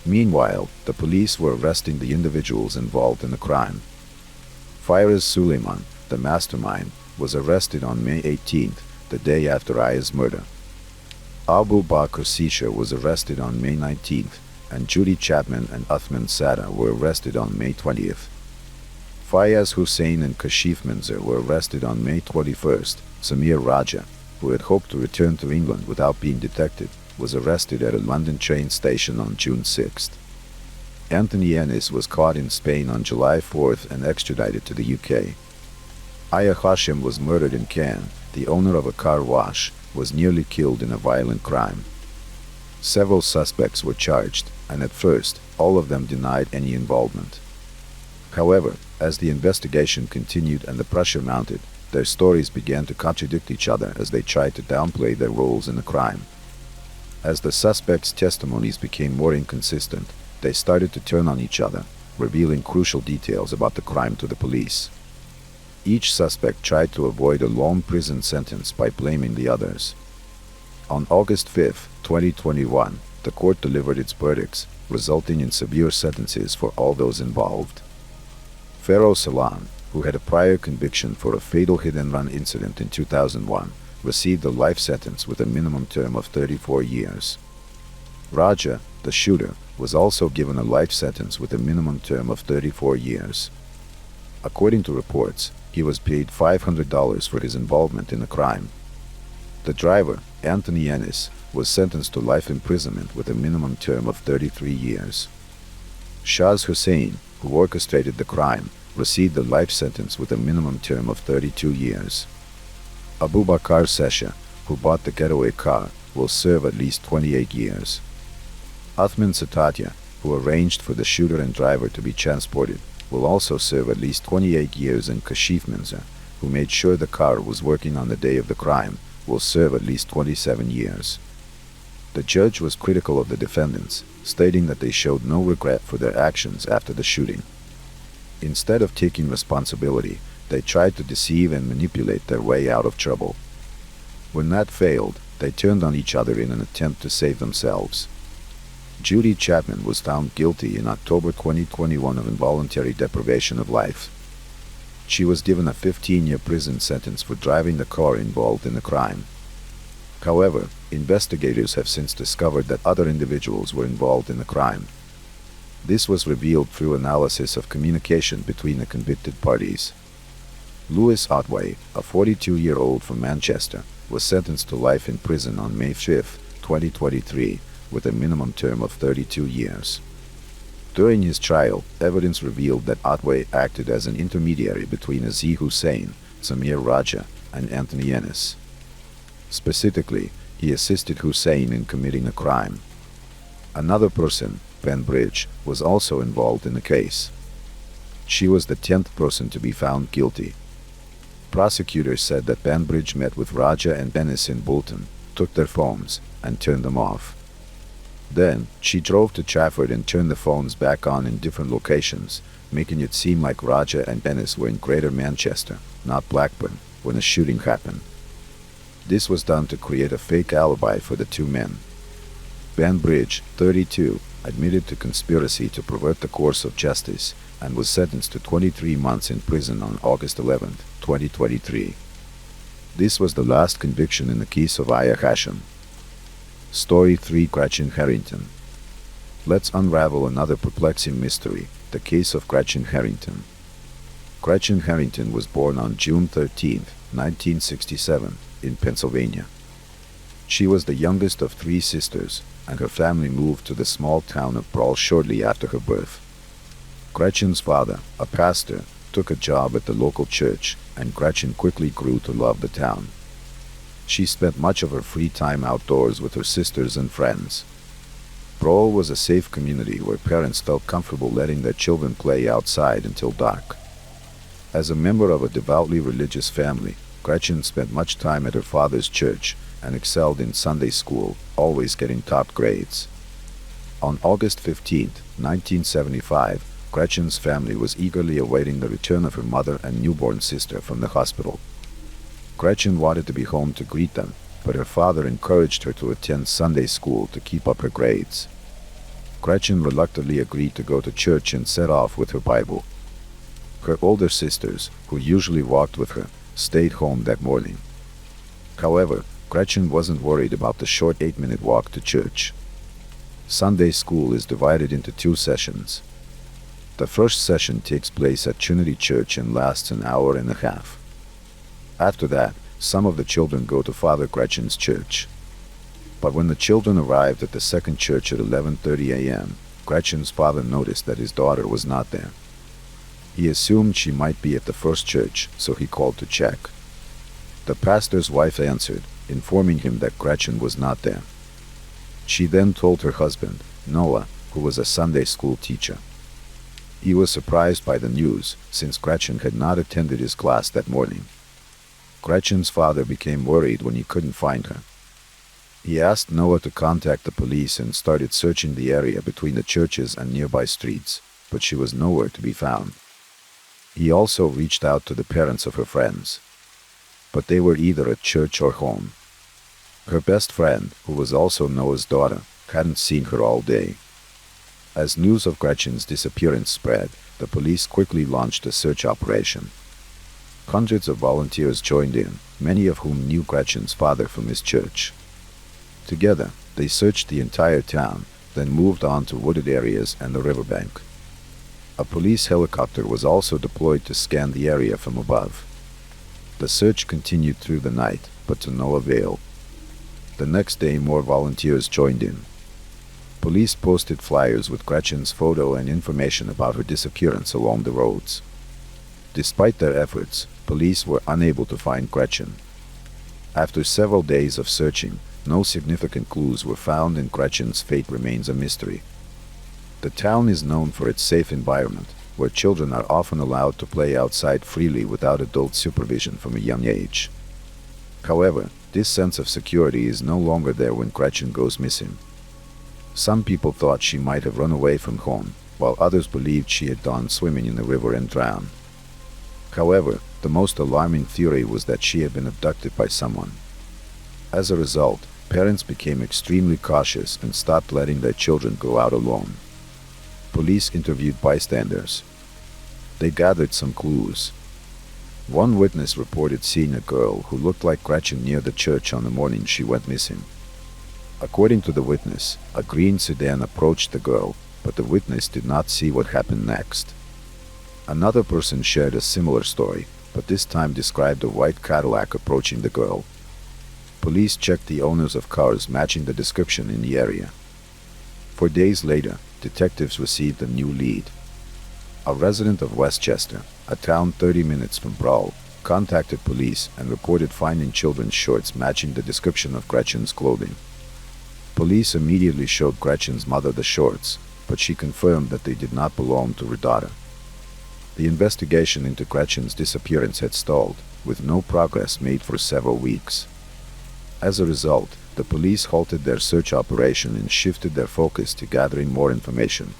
Meanwhile, the police were arresting the individuals involved in the crime. Firas Suleiman, the mastermind, was arrested on May 18th, the day after Aya's murder. Abu Bakr Seisha was arrested on May 19th, and Judy Chapman and Uthman Sada were arrested on May 20th. Fayaz Hussein and Kashif Minzer were arrested on May 21st. Samir Raja, who had hoped to return to England without being detected, was arrested at a London train station on June 6th. Anthony Ennis was caught in Spain on July 4th and extradited to the UK. Aya Hashim was murdered in Cannes. The owner of a car wash was nearly killed in a violent crime. Several suspects were charged, and at first, all of them denied any involvement. However, as the investigation continued and the pressure mounted, their stories began to contradict each other as they tried to downplay their roles in the crime. As the suspects' testimonies became more inconsistent, they started to turn on each other, revealing crucial details about the crime to the police. Each suspect tried to avoid a long prison sentence by blaming the others. On August 5, 2021, the court delivered its verdicts, resulting in severe sentences for all those involved. Feroz Salam, who had a prior conviction for a fatal hit-and-run incident in 2001, received a life sentence with a minimum term of 34 years. Raja, the shooter, was also given a life sentence with a minimum term of 34 years. According to reports, he was paid $500 for his involvement in the crime. The driver, Anthony Ennis, was sentenced to life imprisonment with a minimum term of 33 years. Shaz Hussain, who orchestrated the crime, received a life sentence with a minimum term of 32 years. Abu Bakr Sesha, who bought the getaway car, will serve at least 28 years. Athman Satatia, who arranged for the shooter and driver to be transported, will also serve at least 28 years, and Kashif Minza, who made sure the car was working on the day of the crime, will serve at least 27 years. The judge was critical of the defendants, stating that they showed no regret for their actions after the shooting. Instead of taking responsibility, they tried to deceive and manipulate their way out of trouble. When that failed, they turned on each other in an attempt to save themselves. Judy Chapman was found guilty in October 2021 of involuntary deprivation of life. She was given a 15-year prison sentence for driving the car involved in the crime. However, investigators have since discovered that other individuals were involved in the crime. This was revealed through analysis of communication between the convicted parties. Lewis Otway, a 42-year-old from Manchester, was sentenced to life in prison on May 5, 2023, with a minimum term of 32 years. During his trial, evidence revealed that Otway acted as an intermediary between Aziz Hussain, Samir Raja, and Anthony Ennis. Specifically, he assisted Hussain in committing a crime. Another person, Ben Bridge, was also involved in the case. She was the 10th person to be found guilty. Prosecutors said that Ben Bridge met with Raja and Ennis in Bolton, took their phones, and turned them off. Then, she drove to Trafford and turned the phones back on in different locations, making it seem like Raja and Ennis were in Greater Manchester, not Blackburn, when the shooting happened. This was done to create a fake alibi for the two men. Ben Bridge, 32, admitted to conspiracy to pervert the course of justice and was sentenced to 23 months in prison on August 11, 2023. This was the last conviction in the case of Aya Hashim. Story 3: Gretchen Harrington. Let's unravel another perplexing mystery, the case of Gretchen Harrington. Gretchen Harrington was born on June 13, 1967, in Pennsylvania. She was the youngest of 3 sisters, and her family moved to the small town of Brawl shortly after her birth. Gretchen's father, a pastor, took a job at the local church, and Gretchen quickly grew to love the town. She spent much of her free time outdoors with her sisters and friends. Brawl was a safe community where parents felt comfortable letting their children play outside until dark. As a member of a devoutly religious family, Gretchen spent much time at her father's church and excelled in Sunday school, always getting top grades. On August 15, 1975, Gretchen's family was eagerly awaiting the return of her mother and newborn sister from the hospital. Gretchen wanted to be home to greet them, but her father encouraged her to attend Sunday school to keep up her grades. Gretchen reluctantly agreed to go to church and set off with her Bible. Her older sisters, who usually walked with her, stayed home that morning. However, Gretchen wasn't worried about the short 8-minute walk to church. Sunday school is divided into 2 sessions. The first session takes place at Trinity Church and lasts an hour and a half. After that, some of the children go to Father Gretchen's church. But when the children arrived at the second church at 11:30 a.m., Gretchen's father noticed that his daughter was not there. He assumed she might be at the first church, so he called to check. The pastor's wife answered, informing him that Gretchen was not there. She then told her husband, Noah, who was a Sunday school teacher. He was surprised by the news, since Gretchen had not attended his class that morning. Gretchen's father became worried when he couldn't find her. He asked Noah to contact the police and started searching the area between the churches and nearby streets, but she was nowhere to be found. He also reached out to the parents of her friends, but they were either at church or home. Her best friend, who was also Noah's daughter, hadn't seen her all day. As news of Gretchen's disappearance spread, the police quickly launched a search operation. Hundreds of volunteers joined in, many of whom knew Gretchen's father from his church. Together, they searched the entire town, then moved on to wooded areas and the riverbank. A police helicopter was also deployed to scan the area from above. The search continued through the night, but to no avail. The next day, more volunteers joined in. Police posted flyers with Gretchen's photo and information about her disappearance along the roads. Despite their efforts, police were unable to find Gretchen. After several days of searching, no significant clues were found and Gretchen's fate remains a mystery. The town is known for its safe environment, where children are often allowed to play outside freely without adult supervision from a young age. However, this sense of security is no longer there when Gretchen goes missing. Some people thought she might have run away from home, while others believed she had gone swimming in the river and drowned. However, the most alarming theory was that she had been abducted by someone. As a result, parents became extremely cautious and stopped letting their children go out alone. Police interviewed bystanders. They gathered some clues. One witness reported seeing a girl who looked like Gretchen near the church on the morning she went missing. According to the witness, a green sedan approached the girl, but the witness did not see what happened next. Another person shared a similar story, but this time described a white Cadillac approaching the girl. Police checked the owners of cars matching the description in the area. 4 days later, detectives received a new lead. A resident of Westchester, a town 30 minutes from Brawl, contacted police and reported finding children's shorts matching the description of Gretchen's clothing. Police immediately showed Gretchen's mother the shorts, but she confirmed that they did not belong to her daughter. The investigation into Gretchen's disappearance had stalled, with no progress made for several weeks. As a result, the police halted their search operation and shifted their focus to gathering more information.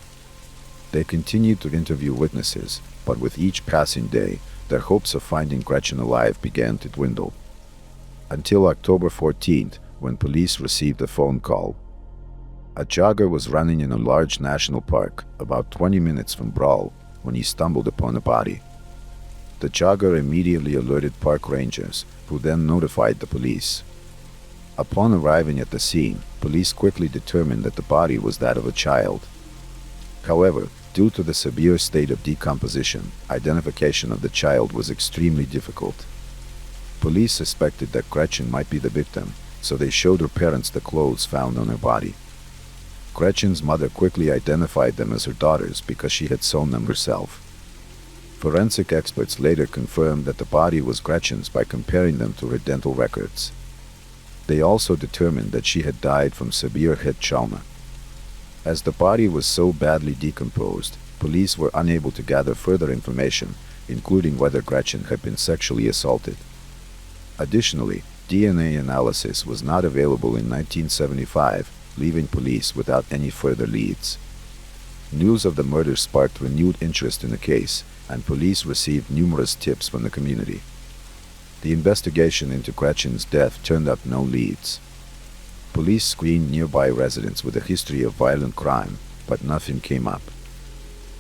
They continued to interview witnesses, but with each passing day, their hopes of finding Gretchen alive began to dwindle. Until October 14th, when police received a phone call. A jogger was running in a large national park, about 20 minutes from Brawl, when he stumbled upon a body. The jogger immediately alerted park rangers, who then notified the police. Upon arriving at the scene, police quickly determined that the body was that of a child. However, due to the severe state of decomposition, identification of the child was extremely difficult. Police suspected that Gretchen might be the victim, so they showed her parents the clothes found on her body. Gretchen's mother quickly identified them as her daughters because she had sewn them herself. Forensic experts later confirmed that the body was Gretchen's by comparing them to her dental records. They also determined that she had died from severe head trauma. As the body was so badly decomposed, police were unable to gather further information, including whether Gretchen had been sexually assaulted. Additionally, DNA analysis was not available in 1975, leaving police without any further leads. News of the murder sparked renewed interest in the case, and police received numerous tips from the community. The investigation into Gretchen's death turned up no leads. Police screened nearby residents with a history of violent crime, but nothing came up.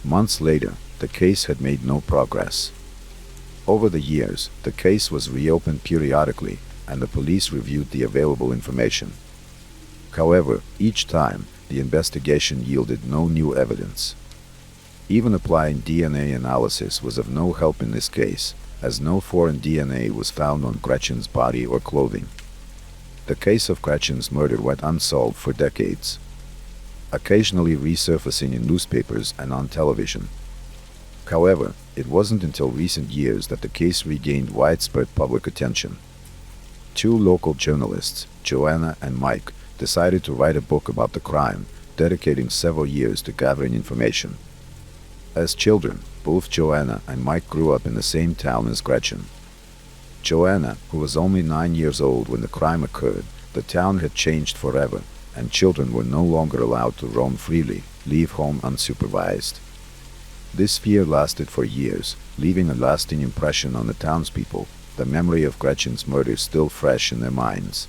Months later, the case had made no progress. Over the years, the case was reopened periodically, and the police reviewed the available information. However, each time, the investigation yielded no new evidence. Even applying DNA analysis was of no help in this case, as no foreign DNA was found on Gretchen's body or clothing. The case of Gretchen's murder went unsolved for decades. occasionally resurfacing in newspapers and on television. However, it wasn't until recent years that the case regained widespread public attention. Two local journalists, Joanna and Mike, decided to write a book about the crime, dedicating several years to gathering information. As children, both Joanna and Mike grew up in the same town as Gretchen. Joanna, who was only 9 years old when the crime occurred, the town had changed forever, and children were no longer allowed to roam freely, leave home unsupervised. This fear lasted for years, leaving a lasting impression on the townspeople, the memory of Gretchen's murder still fresh in their minds.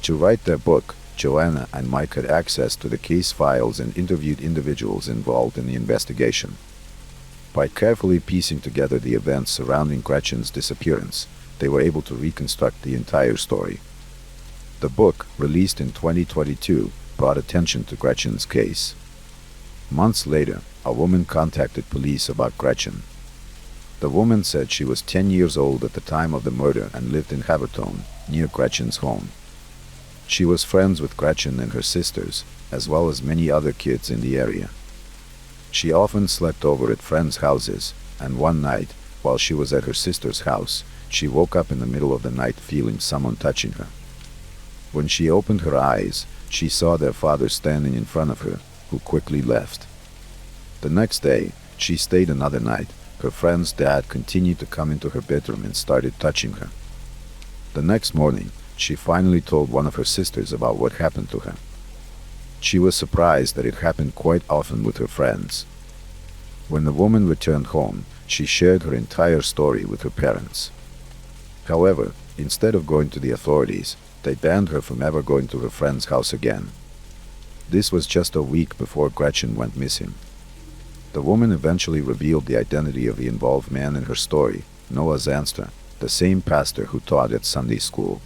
To write their book, Joanna and Mike had access to the case files and interviewed individuals involved in the investigation. By carefully piecing together the events surrounding Gretchen's disappearance, they were able to reconstruct the entire story. The book, released in 2022, brought attention to Gretchen's case. Months later, a woman contacted police about Gretchen. The woman said she was 10 years old at the time of the murder and lived in Havertone, near Gretchen's home. She was friends with Gretchen and her sisters, as well as many other kids in the area. She often slept over at friends' houses, and one night, while she was at her sister's house, she woke up in the middle of the night feeling someone touching her. When she opened her eyes, she saw their father standing in front of her, who quickly left. The next day, she stayed another night. Her friend's dad continued to come into her bedroom and started touching her. The next morning, she finally told one of her sisters about what happened to her. She was surprised that it happened quite often with her friends. When the woman returned home, she shared her entire story with her parents. However, instead of going to the authorities, they banned her from ever going to her friend's house again. This was just a week before Gretchen went missing. The woman eventually revealed the identity of the involved man in her story, Noah Zanstra, the same pastor who taught at Sunday school.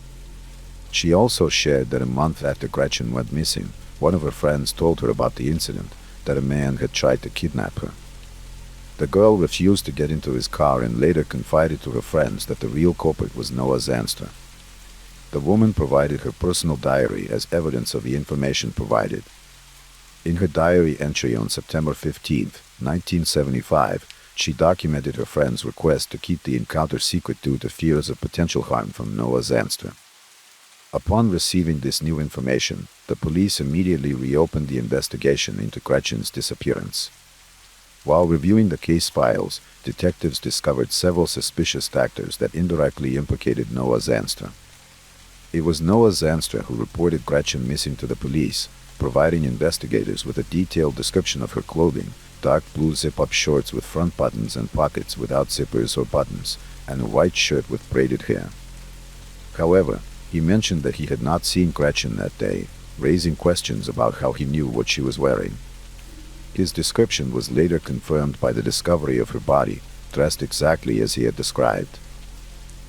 She also shared that a month after Gretchen went missing, one of her friends told her about the incident, that a man had tried to kidnap her. The girl refused to get into his car and later confided to her friends that the real culprit was Noah Zanstra. The woman provided her personal diary as evidence of the information provided. In her diary entry on September 15, 1975, she documented her friend's request to keep the encounter secret due to fears of potential harm from Noah Zanstra. Upon receiving this new information, the police immediately reopened the investigation into Gretchen's disappearance. While reviewing the case files, detectives discovered several suspicious factors that indirectly implicated Noah Zanstra. It was Noah Zanstra who reported Gretchen missing to the police, providing investigators with a detailed description of her clothing: dark blue zip-up shorts with front buttons and pockets without zippers or buttons, and a white shirt with braided hair. However, he mentioned that he had not seen Gretchen that day, raising questions about how he knew what she was wearing. His description was later confirmed by the discovery of her body, dressed exactly as he had described.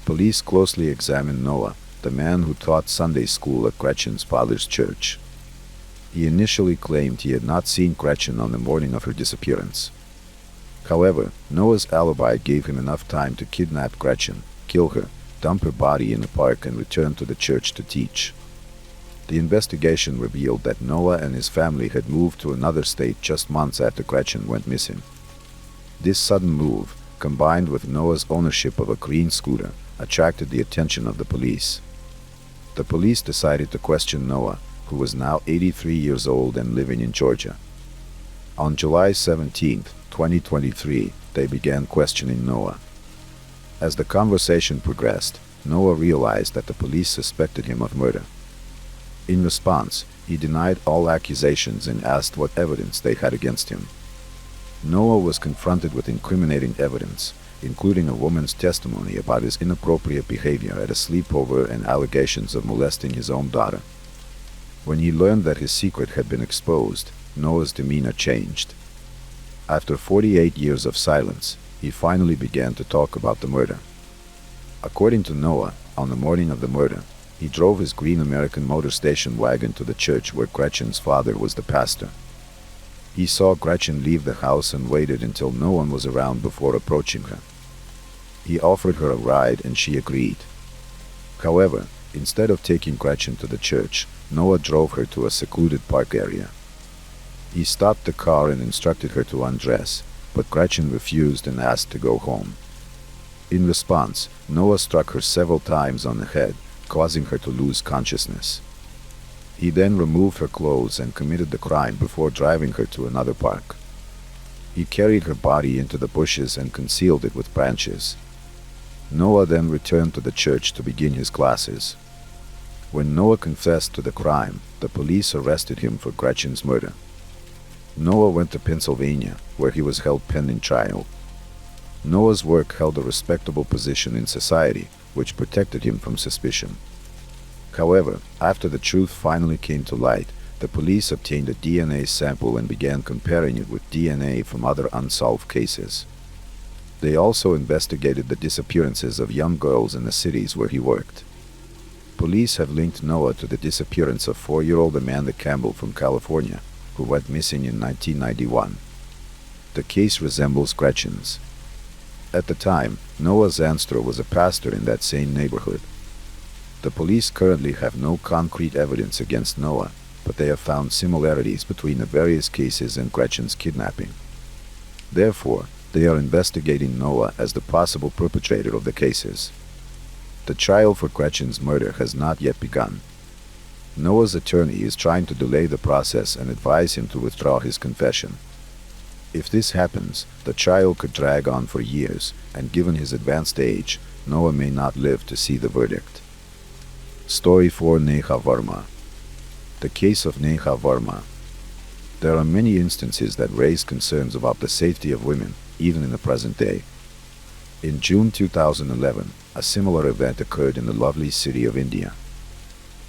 Police closely examined Noah, the man who taught Sunday school at Gretchen's father's church. He initially claimed he had not seen Gretchen on the morning of her disappearance. However, Noah's alibi gave him enough time to kidnap Gretchen, kill her, dump her body in a park and return to the church to teach. The investigation revealed that Noah and his family had moved to another state just months after Gretchen went missing. This sudden move, combined with Noah's ownership of a green scooter, attracted the attention of the police. The police decided to question Noah, who was now 83 years old and living in Georgia. On July 17, 2023, they began questioning Noah. As the conversation progressed, Noah realized that the police suspected him of murder. In response, he denied all accusations and asked what evidence they had against him. Noah was confronted with incriminating evidence, including a woman's testimony about his inappropriate behavior at a sleepover and allegations of molesting his own daughter. When he learned that his secret had been exposed, Noah's demeanor changed. After 48 years of silence, he finally began to talk about the murder. According to Noah, on the morning of the murder, he drove his green American motor station wagon to the church where Gretchen's father was the pastor. He saw Gretchen leave the house and waited until no one was around before approaching her. He offered her a ride and she agreed. However, instead of taking Gretchen to the church, Noah drove her to a secluded park area. He stopped the car and instructed her to undress, but Gretchen refused and asked to go home. In response, Noah struck her several times on the head, causing her to lose consciousness. He then removed her clothes and committed the crime before driving her to another park. He carried her body into the bushes and concealed it with branches. Noah then returned to the church to begin his classes. When Noah confessed to the crime, the police arrested him for Gretchen's murder. Noah went to Pennsylvania, where he was held pending trial. Noah's work held a respectable position in society, which protected him from suspicion. However, after the truth finally came to light, the police obtained a DNA sample and began comparing it with DNA from other unsolved cases. They also investigated the disappearances of young girls in the cities where he worked. Police have linked Noah to the disappearance of 4-year-old Amanda Campbell from California, who went missing in 1991. The case resembles Gretchen's. At the time, Noah Zanstra was a pastor in that same neighborhood. The police currently have no concrete evidence against Noah, but they have found similarities between the various cases and Gretchen's kidnapping. Therefore, they are investigating Noah as the possible perpetrator of the cases. The trial for Gretchen's murder has not yet begun. Noah's attorney is trying to delay the process and advise him to withdraw his confession. If this happens, the trial could drag on for years, and given his advanced age, Noah may not live to see the verdict. Story 4. Neha Varma. The case of Neha Varma. There are many instances that raise concerns about the safety of women, even in the present day. In June 2011, a similar event occurred in the lovely city of India.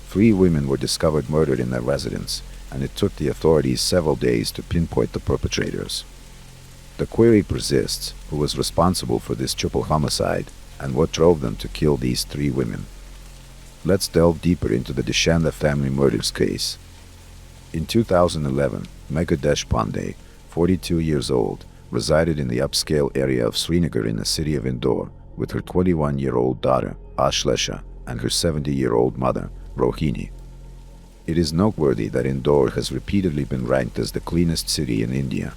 3 women were discovered murdered in their residence, and it took the authorities several days to pinpoint the perpetrators. The query persists: who was responsible for this triple homicide, and what drove them to kill these 3 women? Let's delve deeper into the Deshanda family murders case. In 2011, Megha Deshpande, 42 years old, resided in the upscale area of Srinagar in the city of Indore with her 21-year-old daughter, Ashlesha, and her 70-year-old mother, Rohini. It is noteworthy that Indore has repeatedly been ranked as the cleanest city in India.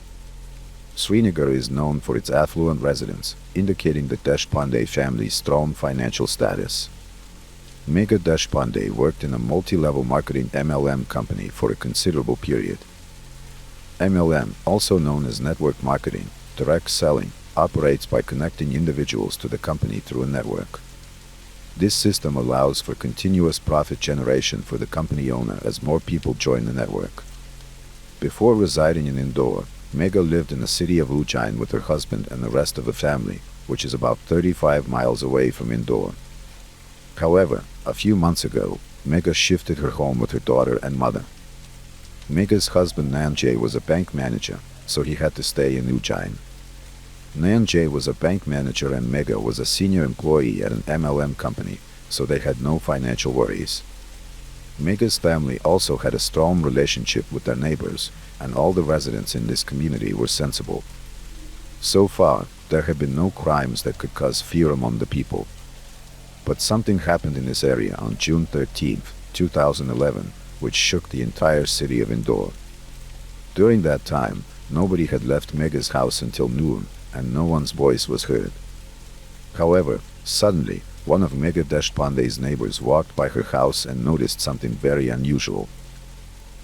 Srinagar is known for its affluent residents, indicating the Deshpande family's strong financial status. Megha Deshpande worked in a multi-level marketing MLM company for a considerable period. MLM, also known as network marketing, direct selling, operates by connecting individuals to the company through a network. This system allows for continuous profit generation for the company owner as more people join the network. Before residing in Indore, Megha lived in the city of Ujjain with her husband and the rest of the family, which is about 35 miles away from Indore. However, a few months ago, Megha shifted her home with her daughter and mother. Megha's husband Nanjay was a bank manager, so he had to stay in Ujjain. Nanjay was a bank manager and Megha was a senior employee at an MLM company, so they had no financial worries. Megha's family also had a strong relationship with their neighbors, and all the residents in this community were sensible. So far, there have been no crimes that could cause fear among the people. But something happened in this area on June 13, 2011, which shook the entire city of Indore. During that time, nobody had left Megha's house until noon, and no one's voice was heard. However, suddenly, one of Megha Deshpande's neighbors walked by her house and noticed something very unusual.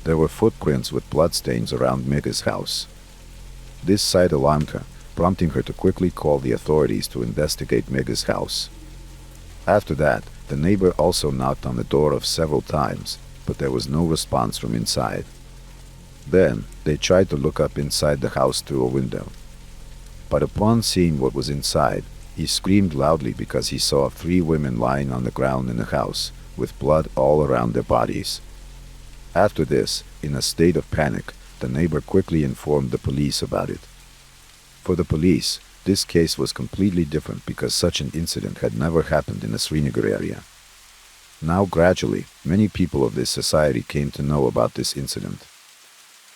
There were footprints with bloodstains around Megha's house. This sight alarmed her, prompting her to quickly call the authorities to investigate Megha's house. After that, the neighbor also knocked on the door several times, but there was no response from inside. Then, they tried to look up inside the house through a window. But upon seeing what was inside, he screamed loudly because he saw 3 women lying on the ground in the house, with blood all around their bodies. After this, in a state of panic, the neighbor quickly informed the police about it. For the police, this case was completely different because such an incident had never happened in the Srinagar area. Now gradually, many people of this society came to know about this incident.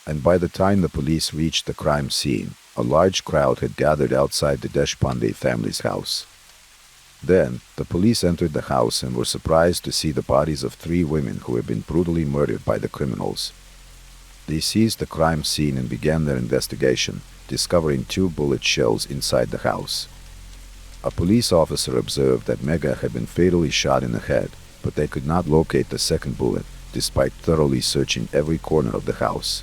And by the time the police reached the crime scene, a large crowd had gathered outside the Deshpande family's house. Then, the police entered the house and were surprised to see the bodies of 3 women who had been brutally murdered by the criminals. They seized the crime scene and began their investigation, discovering 2 bullet shells inside the house. A police officer observed that Mega had been fatally shot in the head, but they could not locate the second bullet, despite thoroughly searching every corner of the house.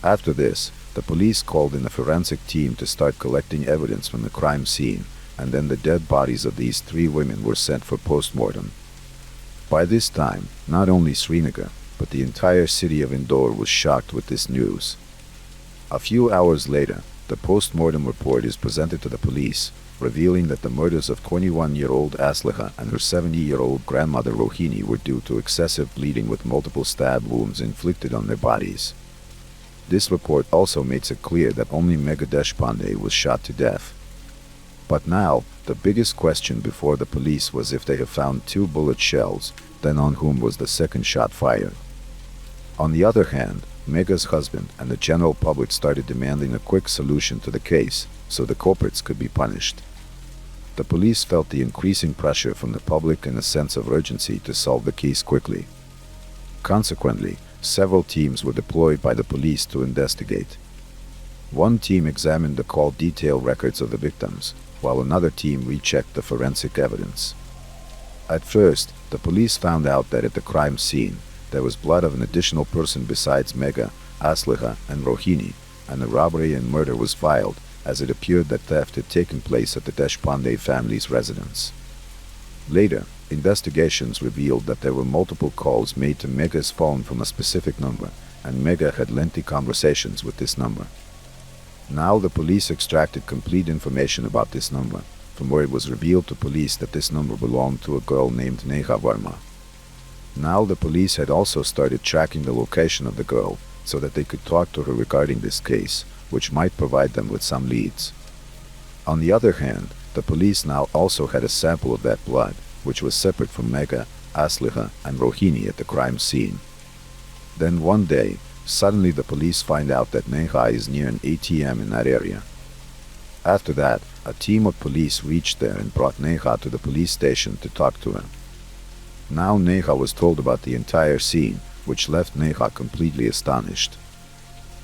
After this, the police called in a forensic team to start collecting evidence from the crime scene, and then the dead bodies of these 3 women were sent for postmortem. By this time, not only Srinagar, but the entire city of Indore was shocked with this news. A few hours later, the postmortem report is presented to the police, revealing that the murders of 21-year-old Asliha and her 70-year-old grandmother Rohini were due to excessive bleeding with multiple stab wounds inflicted on their bodies. This report also makes it clear that only Megha Deshpande was shot to death. But now, the biggest question before the police was if they have found 2 bullet shells, then on whom was the second shot fired. On the other hand, Megha's husband and the general public started demanding a quick solution to the case, so the culprits could be punished. The police felt the increasing pressure from the public and a sense of urgency to solve the case quickly. Consequently, several teams were deployed by the police to investigate. One team examined the call detail records of the victims, while another team rechecked the forensic evidence. At first, the police found out that at the crime scene, there was blood of an additional person besides Megha, Asliha, and Rohini, and a robbery and murder was filed, as it appeared that theft had taken place at the Deshpande family's residence. Later, investigations revealed that there were multiple calls made to Megha's phone from a specific number, and Megha had lengthy conversations with this number. Now the police extracted complete information about this number, from where it was revealed to police that this number belonged to a girl named Neha Verma. Now the police had also started tracking the location of the girl, so that they could talk to her regarding this case, which might provide them with some leads. On the other hand, the police now also had a sample of that blood, which was separate from Megha, Asliha, and Rohini at the crime scene. Then one day, suddenly the police find out that Neha is near an ATM in that area. After that, a team of police reached there and brought Neha to the police station to talk to her. Now Neha was told about the entire scene, which left Neha completely astonished.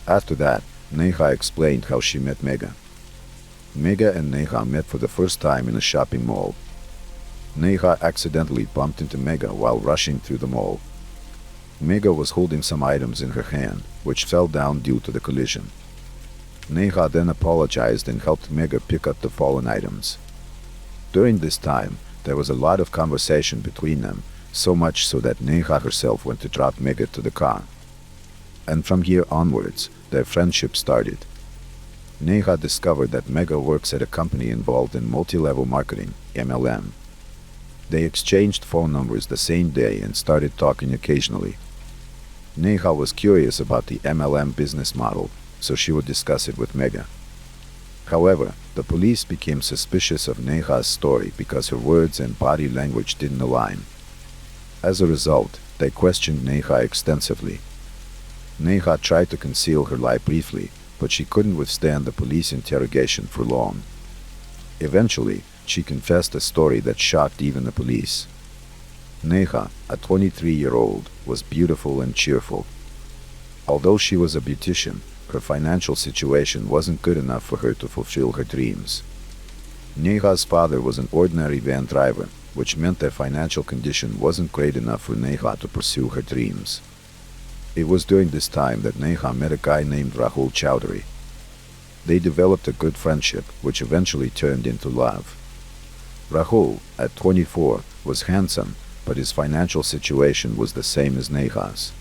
After that, Neha explained how she met Megha. Megha and Neha met for the first time in a shopping mall. Neha accidentally bumped into Megha while rushing through the mall. Megha was holding some items in her hand, which fell down due to the collision. Neha then apologized and helped Megha pick up the fallen items. During this time, there was a lot of conversation between them, so much so that Neha herself went to drop Megha to the car. And from here onwards, their friendship started. Neha discovered that Megha works at a company involved in multi-level marketing, MLM. They exchanged phone numbers the same day and started talking occasionally. Neha was curious about the MLM business model, so she would discuss it with Megha. However, the police became suspicious of Neha's story because her words and body language didn't align. As a result, they questioned Neha extensively. Neha tried to conceal her lie briefly, but she couldn't withstand the police interrogation for long. Eventually, she confessed a story that shocked even the police. Neha, a 23-year-old, was beautiful and cheerful. Although she was a beautician, her financial situation wasn't good enough for her to fulfill her dreams. Neha's father was an ordinary van driver, which meant their financial condition wasn't great enough for Neha to pursue her dreams. It was during this time that Neha met a guy named Rahul Chowdhury. They developed a good friendship, which eventually turned into love. Rahul, at 24, was handsome, but his financial situation was the same as Neha's.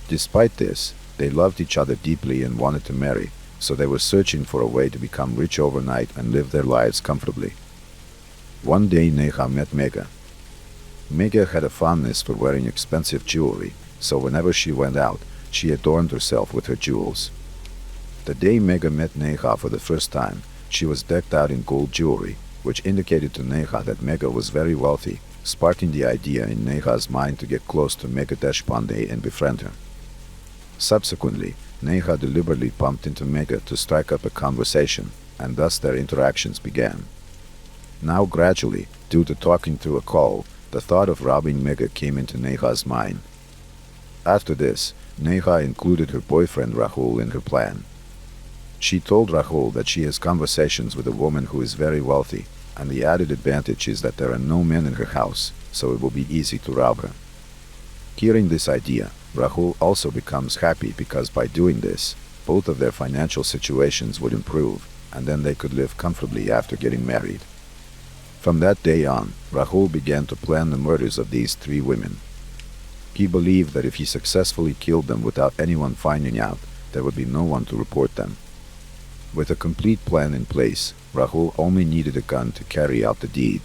Despite this, they loved each other deeply and wanted to marry, so they were searching for a way to become rich overnight and live their lives comfortably. One day Neha met Megha. Megha had a fondness for wearing expensive jewelry, so whenever she went out, she adorned herself with her jewels. The day Megha met Neha for the first time, she was decked out in gold jewelry, which indicated to Neha that Megha was very wealthy, sparking the idea in Neha's mind to get close to Megha Deshpande and befriend her. Subsequently, Neha deliberately bumped into Megha to strike up a conversation, and thus their interactions began. Now gradually, due to talking through a call, the thought of robbing Megha came into Neha's mind. After this, Neha included her boyfriend Rahul in her plan. She told Rahul that she has conversations with a woman who is very wealthy, and the added advantage is that there are no men in her house, so it will be easy to rob her. Hearing this idea, Rahul also becomes happy because by doing this, both of their financial situations would improve, and then they could live comfortably after getting married. From that day on, Rahul began to plan the murders of these three women. He believed that if he successfully killed them without anyone finding out, there would be no one to report them. With a complete plan in place, Rahul only needed a gun to carry out the deed.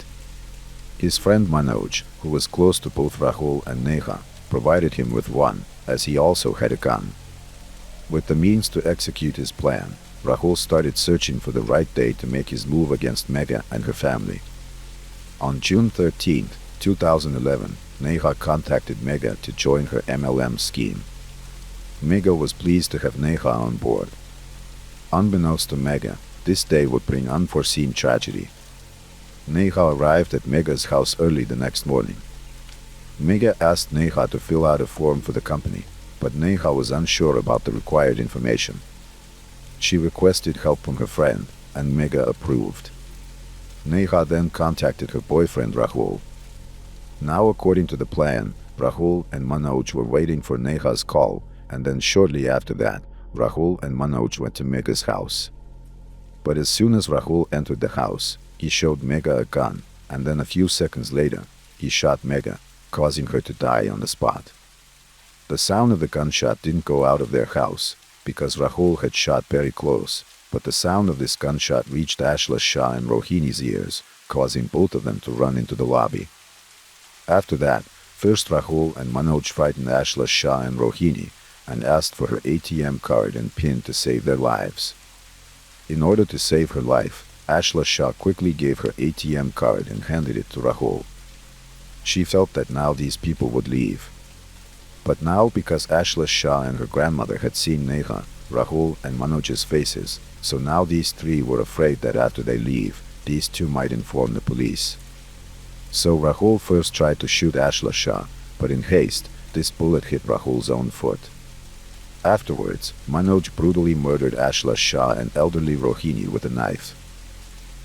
His friend Manoj, who was close to both Rahul and Neha, provided him with one, as he also had a gun. With the means to execute his plan, Rahul started searching for the right day to make his move against Megha and her family. On June 13, 2011, Neha contacted Megha to join her MLM scheme. Megha was pleased to have Neha on board. Unbeknownst to Megha, this day would bring unforeseen tragedy. Neha arrived at Megha's house early the next morning. Megha asked Neha to fill out a form for the company, but Neha was unsure about the required information. She requested help from her friend, and Megha approved. Neha then contacted her boyfriend Rahul. Now, according to the plan, Rahul and Manoj were waiting for Neha's call, and then shortly after that, Rahul and Manoj went to Megha's house. But as soon as Rahul entered the house, he showed Megha a gun, and then a few seconds later, he shot Megha, causing her to die on the spot. The sound of the gunshot didn't go out of their house, because Rahul had shot very close, but the sound of this gunshot reached Ashla Shah and Rohini's ears, causing both of them to run into the lobby. After that, first Rahul and Manoj frightened Ashla Shah and Rohini, and asked for her ATM card and PIN to save their lives. In order to save her life, Ashla Shah quickly gave her ATM card and handed it to Rahul. She felt that now these people would leave. But now, because Ashla Shah and her grandmother had seen Neha, Rahul and Manoj's faces, so now these three were afraid that after they leave, these two might inform the police. So Rahul first tried to shoot Ashla Shah, but in haste, this bullet hit Rahul's own foot. Afterwards, Manoj brutally murdered Ashla Shah and elderly Rohini with a knife.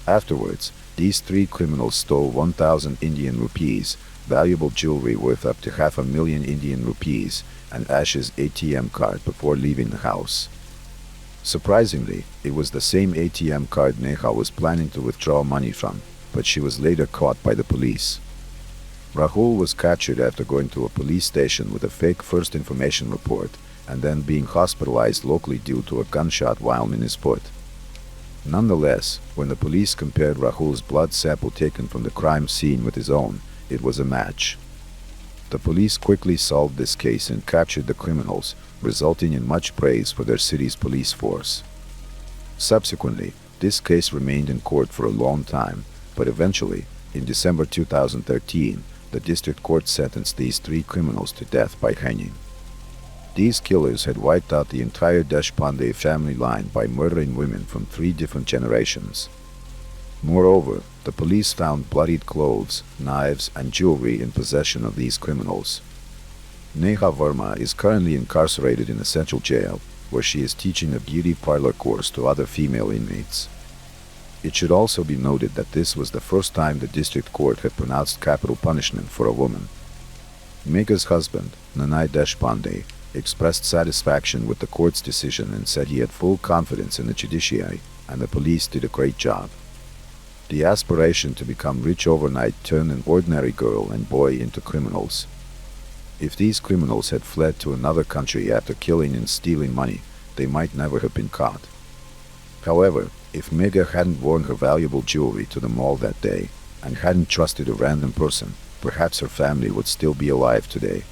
Afterwards, these three criminals stole 1,000 Indian rupees, valuable jewelry worth up to 500,000 Indian rupees, and Ash's ATM card before leaving the house. Surprisingly, it was the same ATM card Neha was planning to withdraw money from, but she was later caught by the police. Rahul was captured after going to a police station with a fake first information report, and then being hospitalized locally due to a gunshot wound in his foot. Nonetheless, when the police compared Rahul's blood sample taken from the crime scene with his own, it was a match. The police quickly solved this case and captured the criminals, resulting in much praise for their city's police force. Subsequently, this case remained in court for a long time, but eventually, in December 2013, the district court sentenced these three criminals to death by hanging. These killers had wiped out the entire Deshpande family line by murdering women from 3 different generations. Moreover, the police found bloodied clothes, knives, and jewelry in possession of these criminals. Neha Verma is currently incarcerated in a central jail, where she is teaching a beauty parlor course to other female inmates. It should also be noted that this was the first time the district court had pronounced capital punishment for a woman. Megha's husband, Nanai Deshpande, expressed satisfaction with the court's decision and said he had full confidence in the judiciary, and the police did a great job. The aspiration to become rich overnight turned an ordinary girl and boy into criminals. If these criminals had fled to another country after killing and stealing money, they might never have been caught. However, if Megha hadn't worn her valuable jewelry to the mall that day, and hadn't trusted a random person, perhaps her family would still be alive today.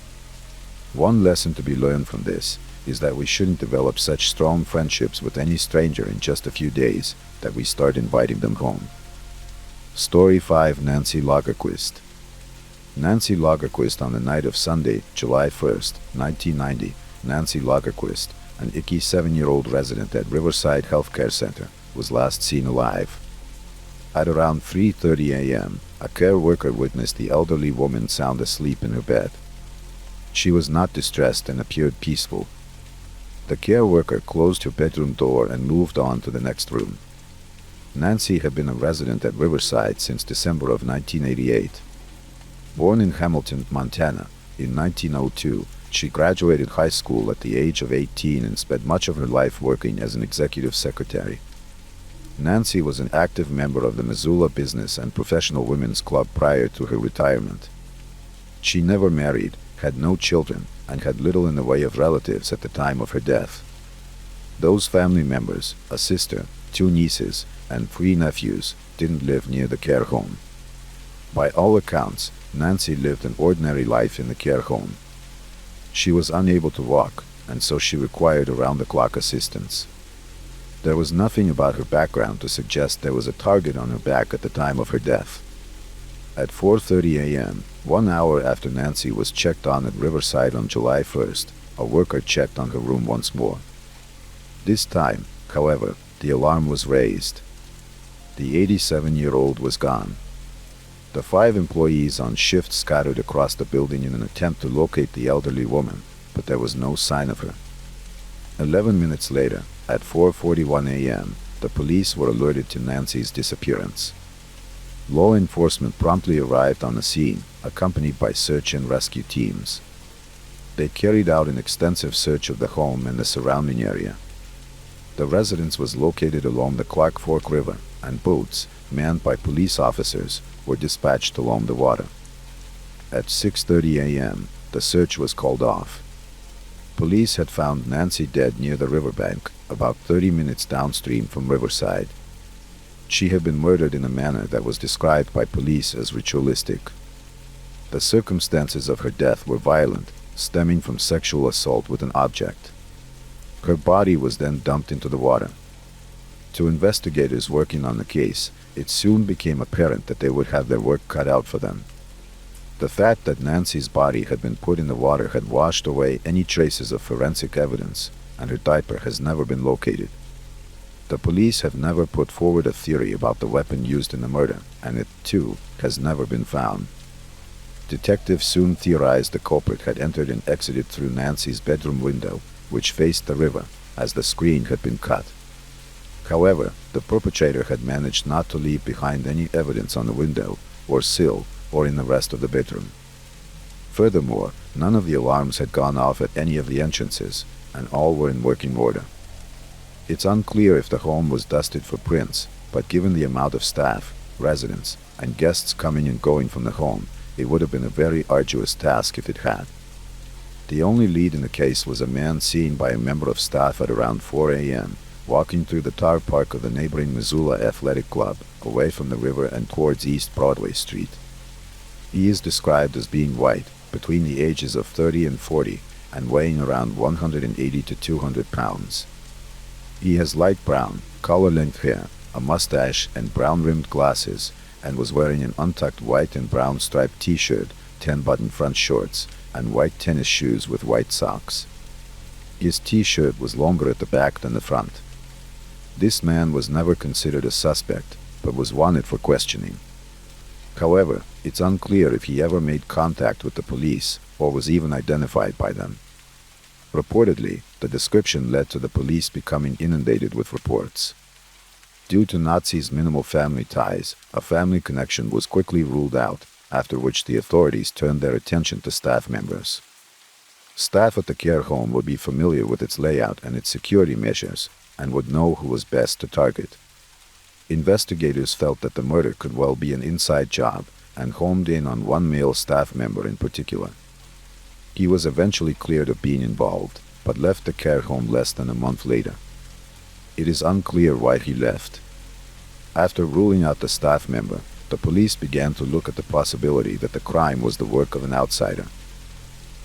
One lesson to be learned from this is that we shouldn't develop such strong friendships with any stranger in just a few days that we start inviting them home. Story 5. Nancy Lagerquist. Nancy Lagerquist, on the night of Sunday, July 1st, 1990, Nancy Lagerquist, an icky 7-year-old resident at Riverside Healthcare Center, was last seen alive. At around 3:30 a.m., a care worker witnessed the elderly woman sound asleep in her bed. She was not distressed and appeared peaceful. The care worker closed her bedroom door and moved on to the next room. Nancy had been a resident at Riverside since December of 1988. Born in Hamilton, Montana, in 1902, she graduated high school at the age of 18 and spent much of her life working as an executive secretary. Nancy was an active member of the Missoula Business and Professional Women's Club prior to her retirement. She never married, had no children, and had little in the way of relatives at the time of her death. Those family members, a sister, 2 nieces, and 3 nephews, didn't live near the care home. By all accounts, Nancy lived an ordinary life in the care home. She was unable to walk, and so she required around-the-clock assistance. There was nothing about her background to suggest there was a target on her back at the time of her death. At 4:30 a.m., 1 hour after Nancy was checked on at Riverside on July 1st, a worker checked on her room once more. This time, however, the alarm was raised. The 87-year-old was gone. The 5 employees on shift scattered across the building in an attempt to locate the elderly woman, but there was no sign of her. 11 minutes later, at 4:41 a.m., the police were alerted to Nancy's disappearance. Law enforcement promptly arrived on the scene, accompanied by search and rescue teams. They carried out an extensive search of the home and the surrounding area. The residence was located along the Clark Fork River, and boats, manned by police officers, were dispatched along the water. At 6:30 a.m., the search was called off. Police had found Nancy dead near the riverbank, about 30 minutes downstream from Riverside. She had been murdered in a manner that was described by police as ritualistic. The circumstances of her death were violent, stemming from sexual assault with an object. Her body was then dumped into the water. To investigators working on the case, it soon became apparent that they would have their work cut out for them. The fact that Nancy's body had been put in the water had washed away any traces of forensic evidence, and her diaper has never been located. The police have never put forward a theory about the weapon used in the murder, and it, too, has never been found. Detectives soon theorized the culprit had entered and exited through Nancy's bedroom window, which faced the river, as the screen had been cut. However, the perpetrator had managed not to leave behind any evidence on the window, or sill, or in the rest of the bedroom. Furthermore, none of the alarms had gone off at any of the entrances, and all were in working order. It's unclear if the home was dusted for prints, but given the amount of staff, residents, and guests coming and going from the home, it would have been a very arduous task if it had. The only lead in the case was a man seen by a member of staff at around 4 a.m., walking through the tar park of the neighboring Missoula Athletic Club, away from the river and towards East Broadway Street. He is described as being white, between the ages of 30 and 40, and weighing around 180 to 200 pounds. He has light brown, collar-length hair, a mustache, and brown-rimmed glasses, and was wearing an untucked white and brown striped t-shirt, 10-button front shorts, and white tennis shoes with white socks. His t-shirt was longer at the back than the front. This man was never considered a suspect, but was wanted for questioning. However, it's unclear if he ever made contact with the police, or was even identified by them. Reportedly, the description led to the police becoming inundated with reports. Due to Nazi's minimal family ties, a family connection was quickly ruled out, after which the authorities turned their attention to staff members. Staff at the care home would be familiar with its layout and its security measures, and would know who was best to target. Investigators felt that the murder could well be an inside job, and homed in on one male staff member in particular. He was eventually cleared of being involved, but left the care home less than a month later. It is unclear why he left. After ruling out the staff member, the police began to look at the possibility that the crime was the work of an outsider.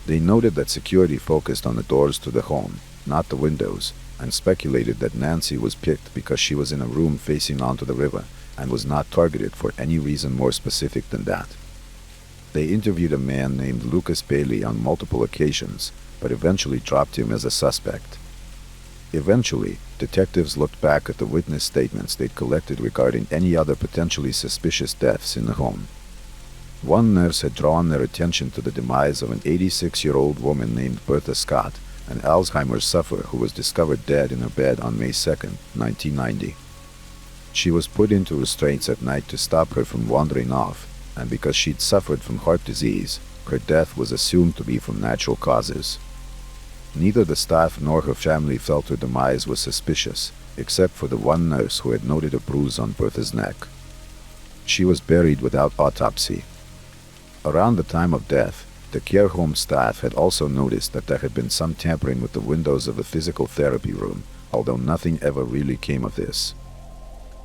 They noted that security focused on the doors to the home, not the windows, and speculated that Nancy was picked because she was in a room facing onto the river and was not targeted for any reason more specific than that. They interviewed a man named Lucas Bailey on multiple occasions, but eventually dropped him as a suspect. Eventually, detectives looked back at the witness statements they'd collected regarding any other potentially suspicious deaths in the home. One nurse had drawn their attention to the demise of an 86-year-old woman named Bertha Scott, an Alzheimer's sufferer who was discovered dead in her bed on May 2, 1990. She was put into restraints at night to stop her from wandering off, and because she'd suffered from heart disease, her death was assumed to be from natural causes. Neither the staff nor her family felt her demise was suspicious, except for the one nurse who had noted a bruise on Bertha's neck. She was buried without autopsy. Around the time of death, the care home staff had also noticed that there had been some tampering with the windows of the physical therapy room, although nothing ever really came of this.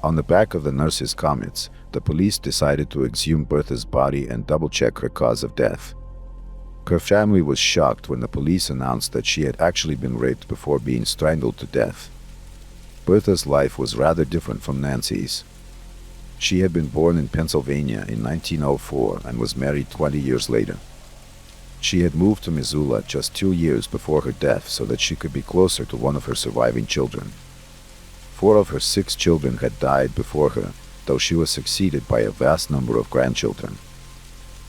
On the back of the nurse's comments, the police decided to exhume Bertha's body and double-check her cause of death. Her family was shocked when the police announced that she had actually been raped before being strangled to death. Bertha's life was rather different from Nancy's. She had been born in Pennsylvania in 1904 and was married 20 years later. She had moved to Missoula just 2 years before her death so that she could be closer to one of her surviving children. 4 of her 6 children had died before her, though she was succeeded by a vast number of grandchildren.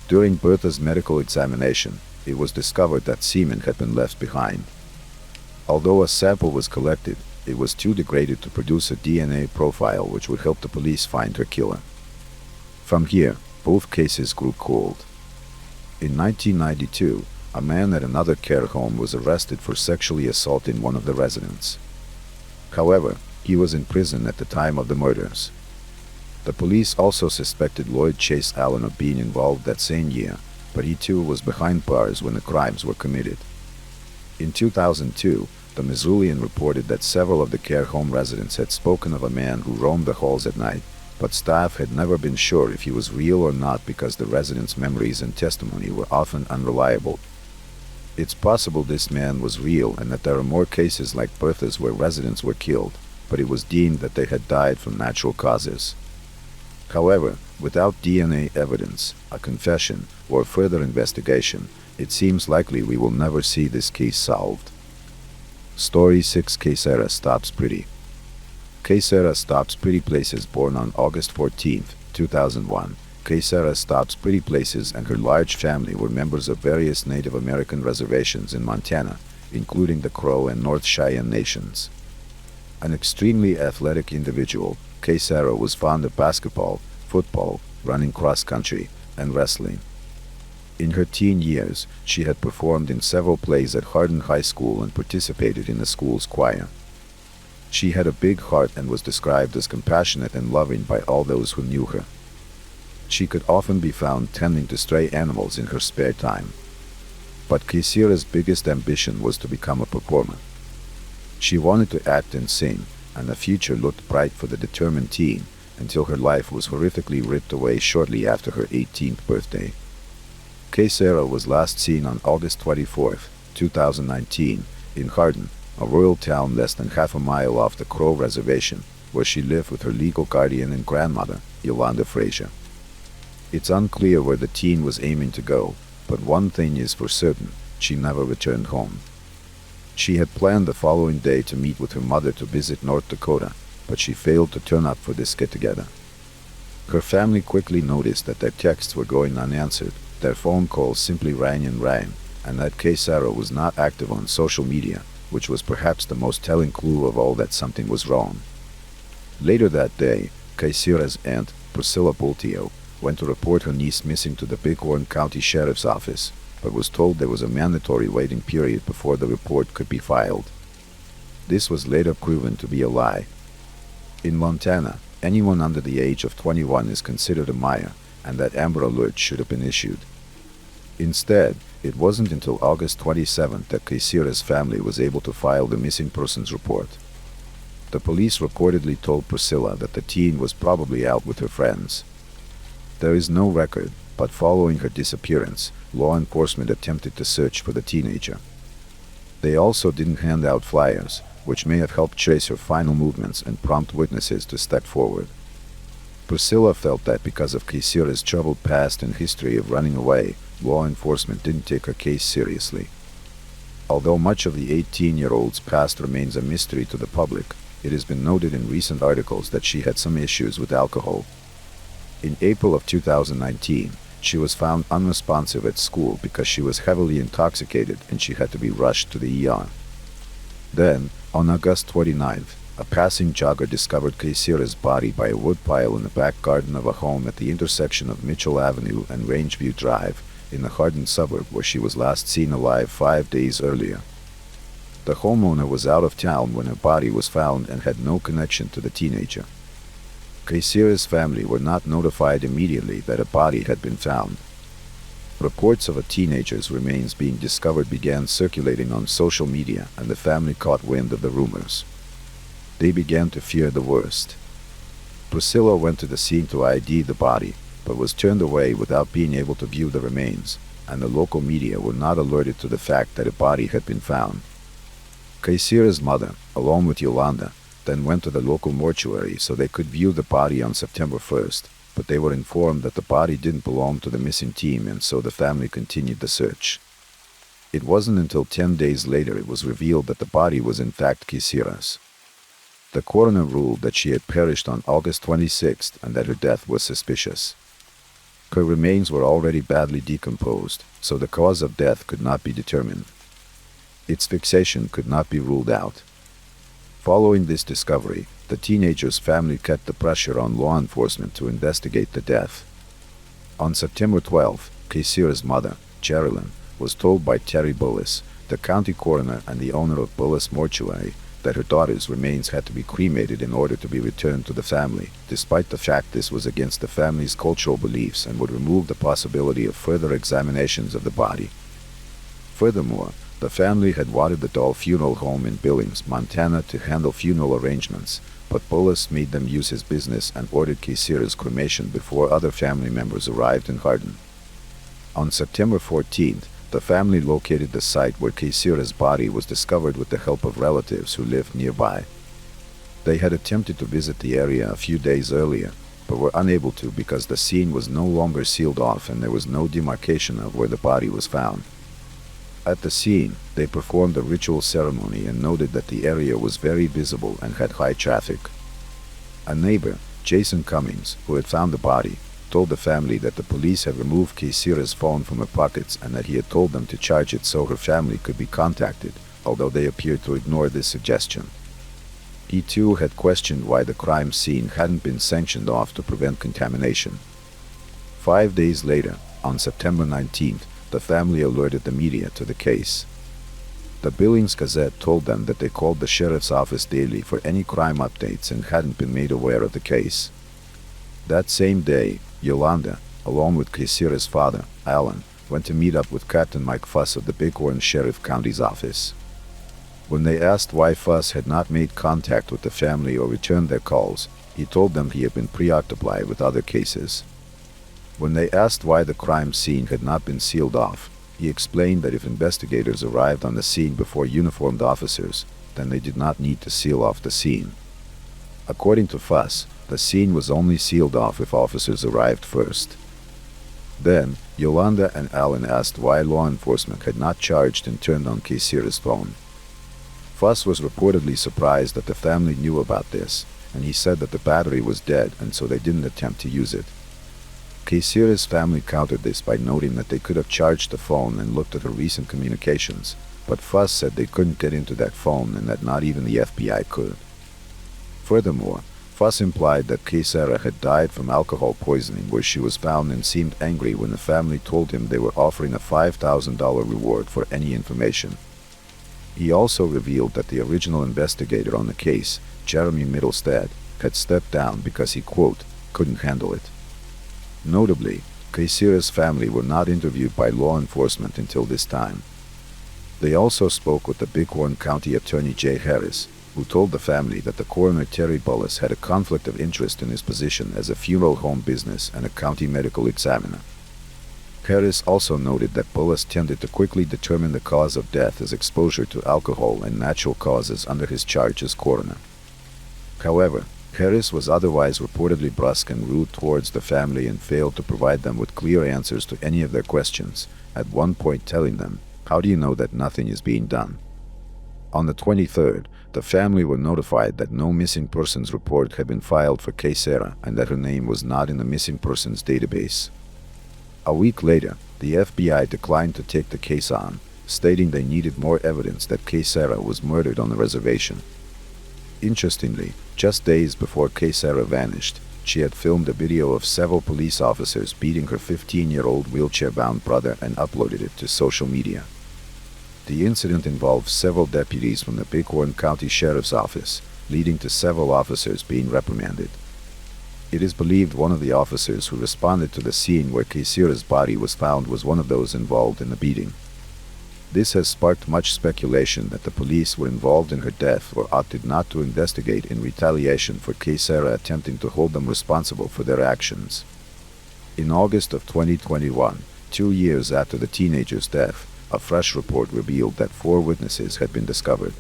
During Bertha's medical examination, it was discovered that semen had been left behind. Although a sample was collected, it was too degraded to produce a DNA profile which would help the police find her killer. From here, both cases grew cold. In 1992, a man at another care home was arrested for sexually assaulting one of the residents. However, he was in prison at the time of the murders. The police also suspected Lloyd Chase Allen of being involved that same year, but he too was behind bars when the crimes were committed. In 2002, the Missoulian reported that several of the care home residents had spoken of a man who roamed the halls at night, but staff had never been sure if he was real or not because the residents' memories and testimony were often unreliable. It's possible this man was real and that there are more cases like Bertha's where residents were killed, but it was deemed that they had died from natural causes. However, without DNA evidence, a confession, or further investigation, it seems likely we will never see this case solved. Story 6: Kay Sarah Stops Pretty. Kay Sarah Stops Pretty Places, born on August 14, 2001. Kay Sarah Stops Pretty Places and her large family were members of various Native American reservations in Montana, including the Crow and North Cheyenne nations. An extremely athletic individual, Kay Sarah was fond of basketball, football, running cross-country, and wrestling. In her teen years, she had performed in several plays at Hardin High School and participated in the school's choir. She had a big heart and was described as compassionate and loving by all those who knew her. She could often be found tending to stray animals in her spare time. But Kay Sarah's biggest ambition was to become a performer. She wanted to act and sing, and the future looked bright for the determined teen until her life was horrifically ripped away shortly after her 18th birthday. Kay Sarah was last seen on August 24, 2019, in Hardin, a rural town less than half a mile off the Crow Reservation, where she lived with her legal guardian and grandmother, Yolanda Frazier. It's unclear where the teen was aiming to go, but one thing is for certain: she never returned home. She had planned the following day to meet with her mother to visit North Dakota, but she failed to turn up for this get-together. Her family quickly noticed that their texts were going unanswered, their phone calls simply rang and rang, and that Kay Sarah was not active on social media, which was perhaps the most telling clue of all that something was wrong. Later that day, Kay Sarah's aunt, Priscilla Bultio, went to report her niece missing to the Bighorn County Sheriff's Office, but was told there was a mandatory waiting period before the report could be filed. This was later proven to be a lie. In Montana, anyone under the age of 21 is considered a minor, and that Amber Alert should have been issued. Instead, it wasn't until August 27 that Kay Sarah's family was able to file the missing persons report. The police reportedly told Priscilla that the teen was probably out with her friends. There is no record, but following her disappearance, law enforcement attempted to search for the teenager. They also didn't hand out flyers, which may have helped trace her final movements and prompt witnesses to step forward. Priscilla felt that because of Kay Sarah's troubled past and history of running away, law enforcement didn't take her case seriously. Although much of the 18-year-old's past remains a mystery to the public, it has been noted in recent articles that she had some issues with alcohol. In April of 2019, She was found unresponsive at school because she was heavily intoxicated and she had to be rushed to the ER. Then, on August 29th, a passing jogger discovered Kaysira's body by a woodpile in the back garden of a home at the intersection of Mitchell Avenue and Rangeview Drive in the Hardin suburb where she was last seen alive 5 days earlier. The homeowner was out of town when her body was found and had no connection to the teenager. Kaysira's family were not notified immediately that a body had been found. Reports of a teenager's remains being discovered began circulating on social media, and the family caught wind of the rumors. They began to fear the worst. Priscilla went to the scene to ID the body, but was turned away without being able to view the remains, and the local media were not alerted to the fact that a body had been found. Kaysira's mother, along with Yolanda, then went to the local mortuary so they could view the body on September 1st, but they were informed that the body didn't belong to the missing team, and so the family continued the search. It wasn't until 10 days later it was revealed that the body was in fact Kaysira's. The coroner ruled that she had perished on August 26th and that her death was suspicious. Her remains were already badly decomposed, so the cause of death could not be determined. Asphyxiation could not be ruled out. Following this discovery, the teenager's family kept the pressure on law enforcement to investigate the death. On September 12th, Kaysira's mother, Geraldine, was told by Terry Bullis, the county coroner and the owner of Bullis Mortuary, that her daughter's remains had to be cremated in order to be returned to the family, despite the fact this was against the family's cultural beliefs and would remove the possibility of further examinations of the body. Furthermore, the family had wanted the Doll Funeral Home in Billings, Montana to handle funeral arrangements, but Bullis made them use his business and ordered Kaysira's cremation before other family members arrived in Hardin. On September 14th, the family located the site where Kaysira's body was discovered with the help of relatives who lived nearby. They had attempted to visit the area a few days earlier, but were unable to because the scene was no longer sealed off and there was no demarcation of where the body was found. At the scene, they performed a ritual ceremony and noted that the area was very visible and had high traffic. A neighbor, Jason Cummings, who had found the body, told the family that the police had removed Kaysira's phone from her pockets and that he had told them to charge it so her family could be contacted, although they appeared to ignore this suggestion. He too had questioned why the crime scene hadn't been sanctioned off to prevent contamination. 5 days later, on September 19th, the family alerted the media to the case. The Billings Gazette told them that they called the sheriff's office daily for any crime updates and hadn't been made aware of the case. That same day, Yolanda, along with Kaysira's father, Alan, went to meet up with Captain Mike Fuss of the Bighorn Sheriff County's office. When they asked why Fuss had not made contact with the family or returned their calls, he told them he had been preoccupied with other cases. When they asked why the crime scene had not been sealed off, he explained that if investigators arrived on the scene before uniformed officers, then they did not need to seal off the scene. According to Fuss, the scene was only sealed off if officers arrived first. Then, Yolanda and Alan asked why law enforcement had not charged and turned on Kaysira's phone. Fuss was reportedly surprised that the family knew about this, and he said that the battery was dead and so they didn't attempt to use it. Kaysira's family countered this by noting that they could have charged the phone and looked at her recent communications, but Fuss said they couldn't get into that phone and that not even the FBI could. Furthermore, Fuss implied that Kaysira had died from alcohol poisoning where she was found and seemed angry when the family told him they were offering a $5,000 reward for any information. He also revealed that the original investigator on the case, Jeremy Middlestad, had stepped down because he, quote, couldn't handle it. Notably, Kaysira's family were not interviewed by law enforcement until this time. They also spoke with the Bighorn County Attorney Jay Harris, who told the family that the coroner Terry Bullis had a conflict of interest in his position as a funeral home business and a county medical examiner. Harris also noted that Bullis tended to quickly determine the cause of death as exposure to alcohol and natural causes under his charge as coroner. However, Harris was otherwise reportedly brusque and rude towards the family and failed to provide them with clear answers to any of their questions, at one point telling them, "How do you know that nothing is being done?" On the 23rd, the family were notified that no missing persons report had been filed for Kaysira and that her name was not in the missing persons database. A week later, the FBI declined to take the case on, stating they needed more evidence that Sarah was murdered on the reservation. Interestingly, just days before Sarah vanished, she had filmed a video of several police officers beating her 15-year-old wheelchair-bound brother and uploaded it to social media. The incident involved several deputies from the Bighorn County Sheriff's Office, leading to several officers being reprimanded. It is believed one of the officers who responded to the scene where Sarah's body was found was one of those involved in the beating. This has sparked much speculation that the police were involved in her death or opted not to investigate in retaliation for Sarah attempting to hold them responsible for their actions. In August of 2021, 2 years after the teenager's death, a fresh report revealed that 4 witnesses had been discovered.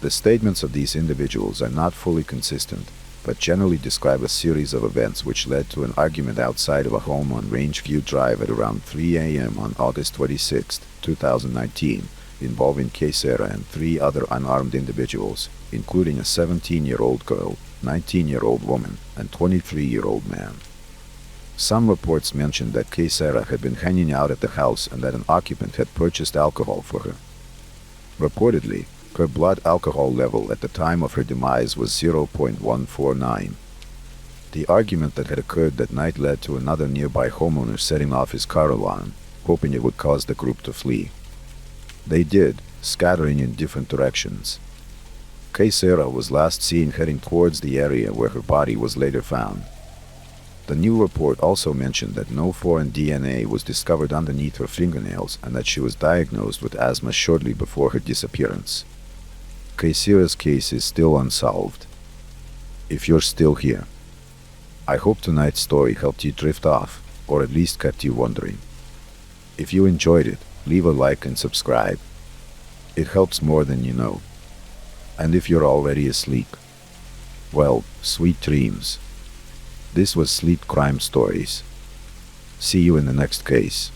The statements of these individuals are not fully consistent, but generally describe a series of events which led to an argument outside of a home on Rangeview Drive at around 3 a.m. on August 26, 2019, involving Sarah and 3 other unarmed individuals, including a 17-year-old girl, 19-year-old woman, and 23-year-old man. Some reports mentioned that Sarah had been hanging out at the house and that an occupant had purchased alcohol for her. Reportedly, her blood alcohol level at the time of her demise was 0.149. The argument that had occurred that night led to another nearby homeowner setting off his car alarm, hoping it would cause the group to flee. They did, scattering in different directions. Sarah was last seen heading towards the area where her body was later found. The new report also mentioned that no foreign DNA was discovered underneath her fingernails and that she was diagnosed with asthma shortly before her disappearance. Sarah's case is still unsolved. If you're still here, I hope tonight's story helped you drift off, or at least kept you wondering. If you enjoyed it, leave a like and subscribe. It helps more than you know. And if you're already asleep, well, sweet dreams. This was Sleep Crime Stories. See you in the next case.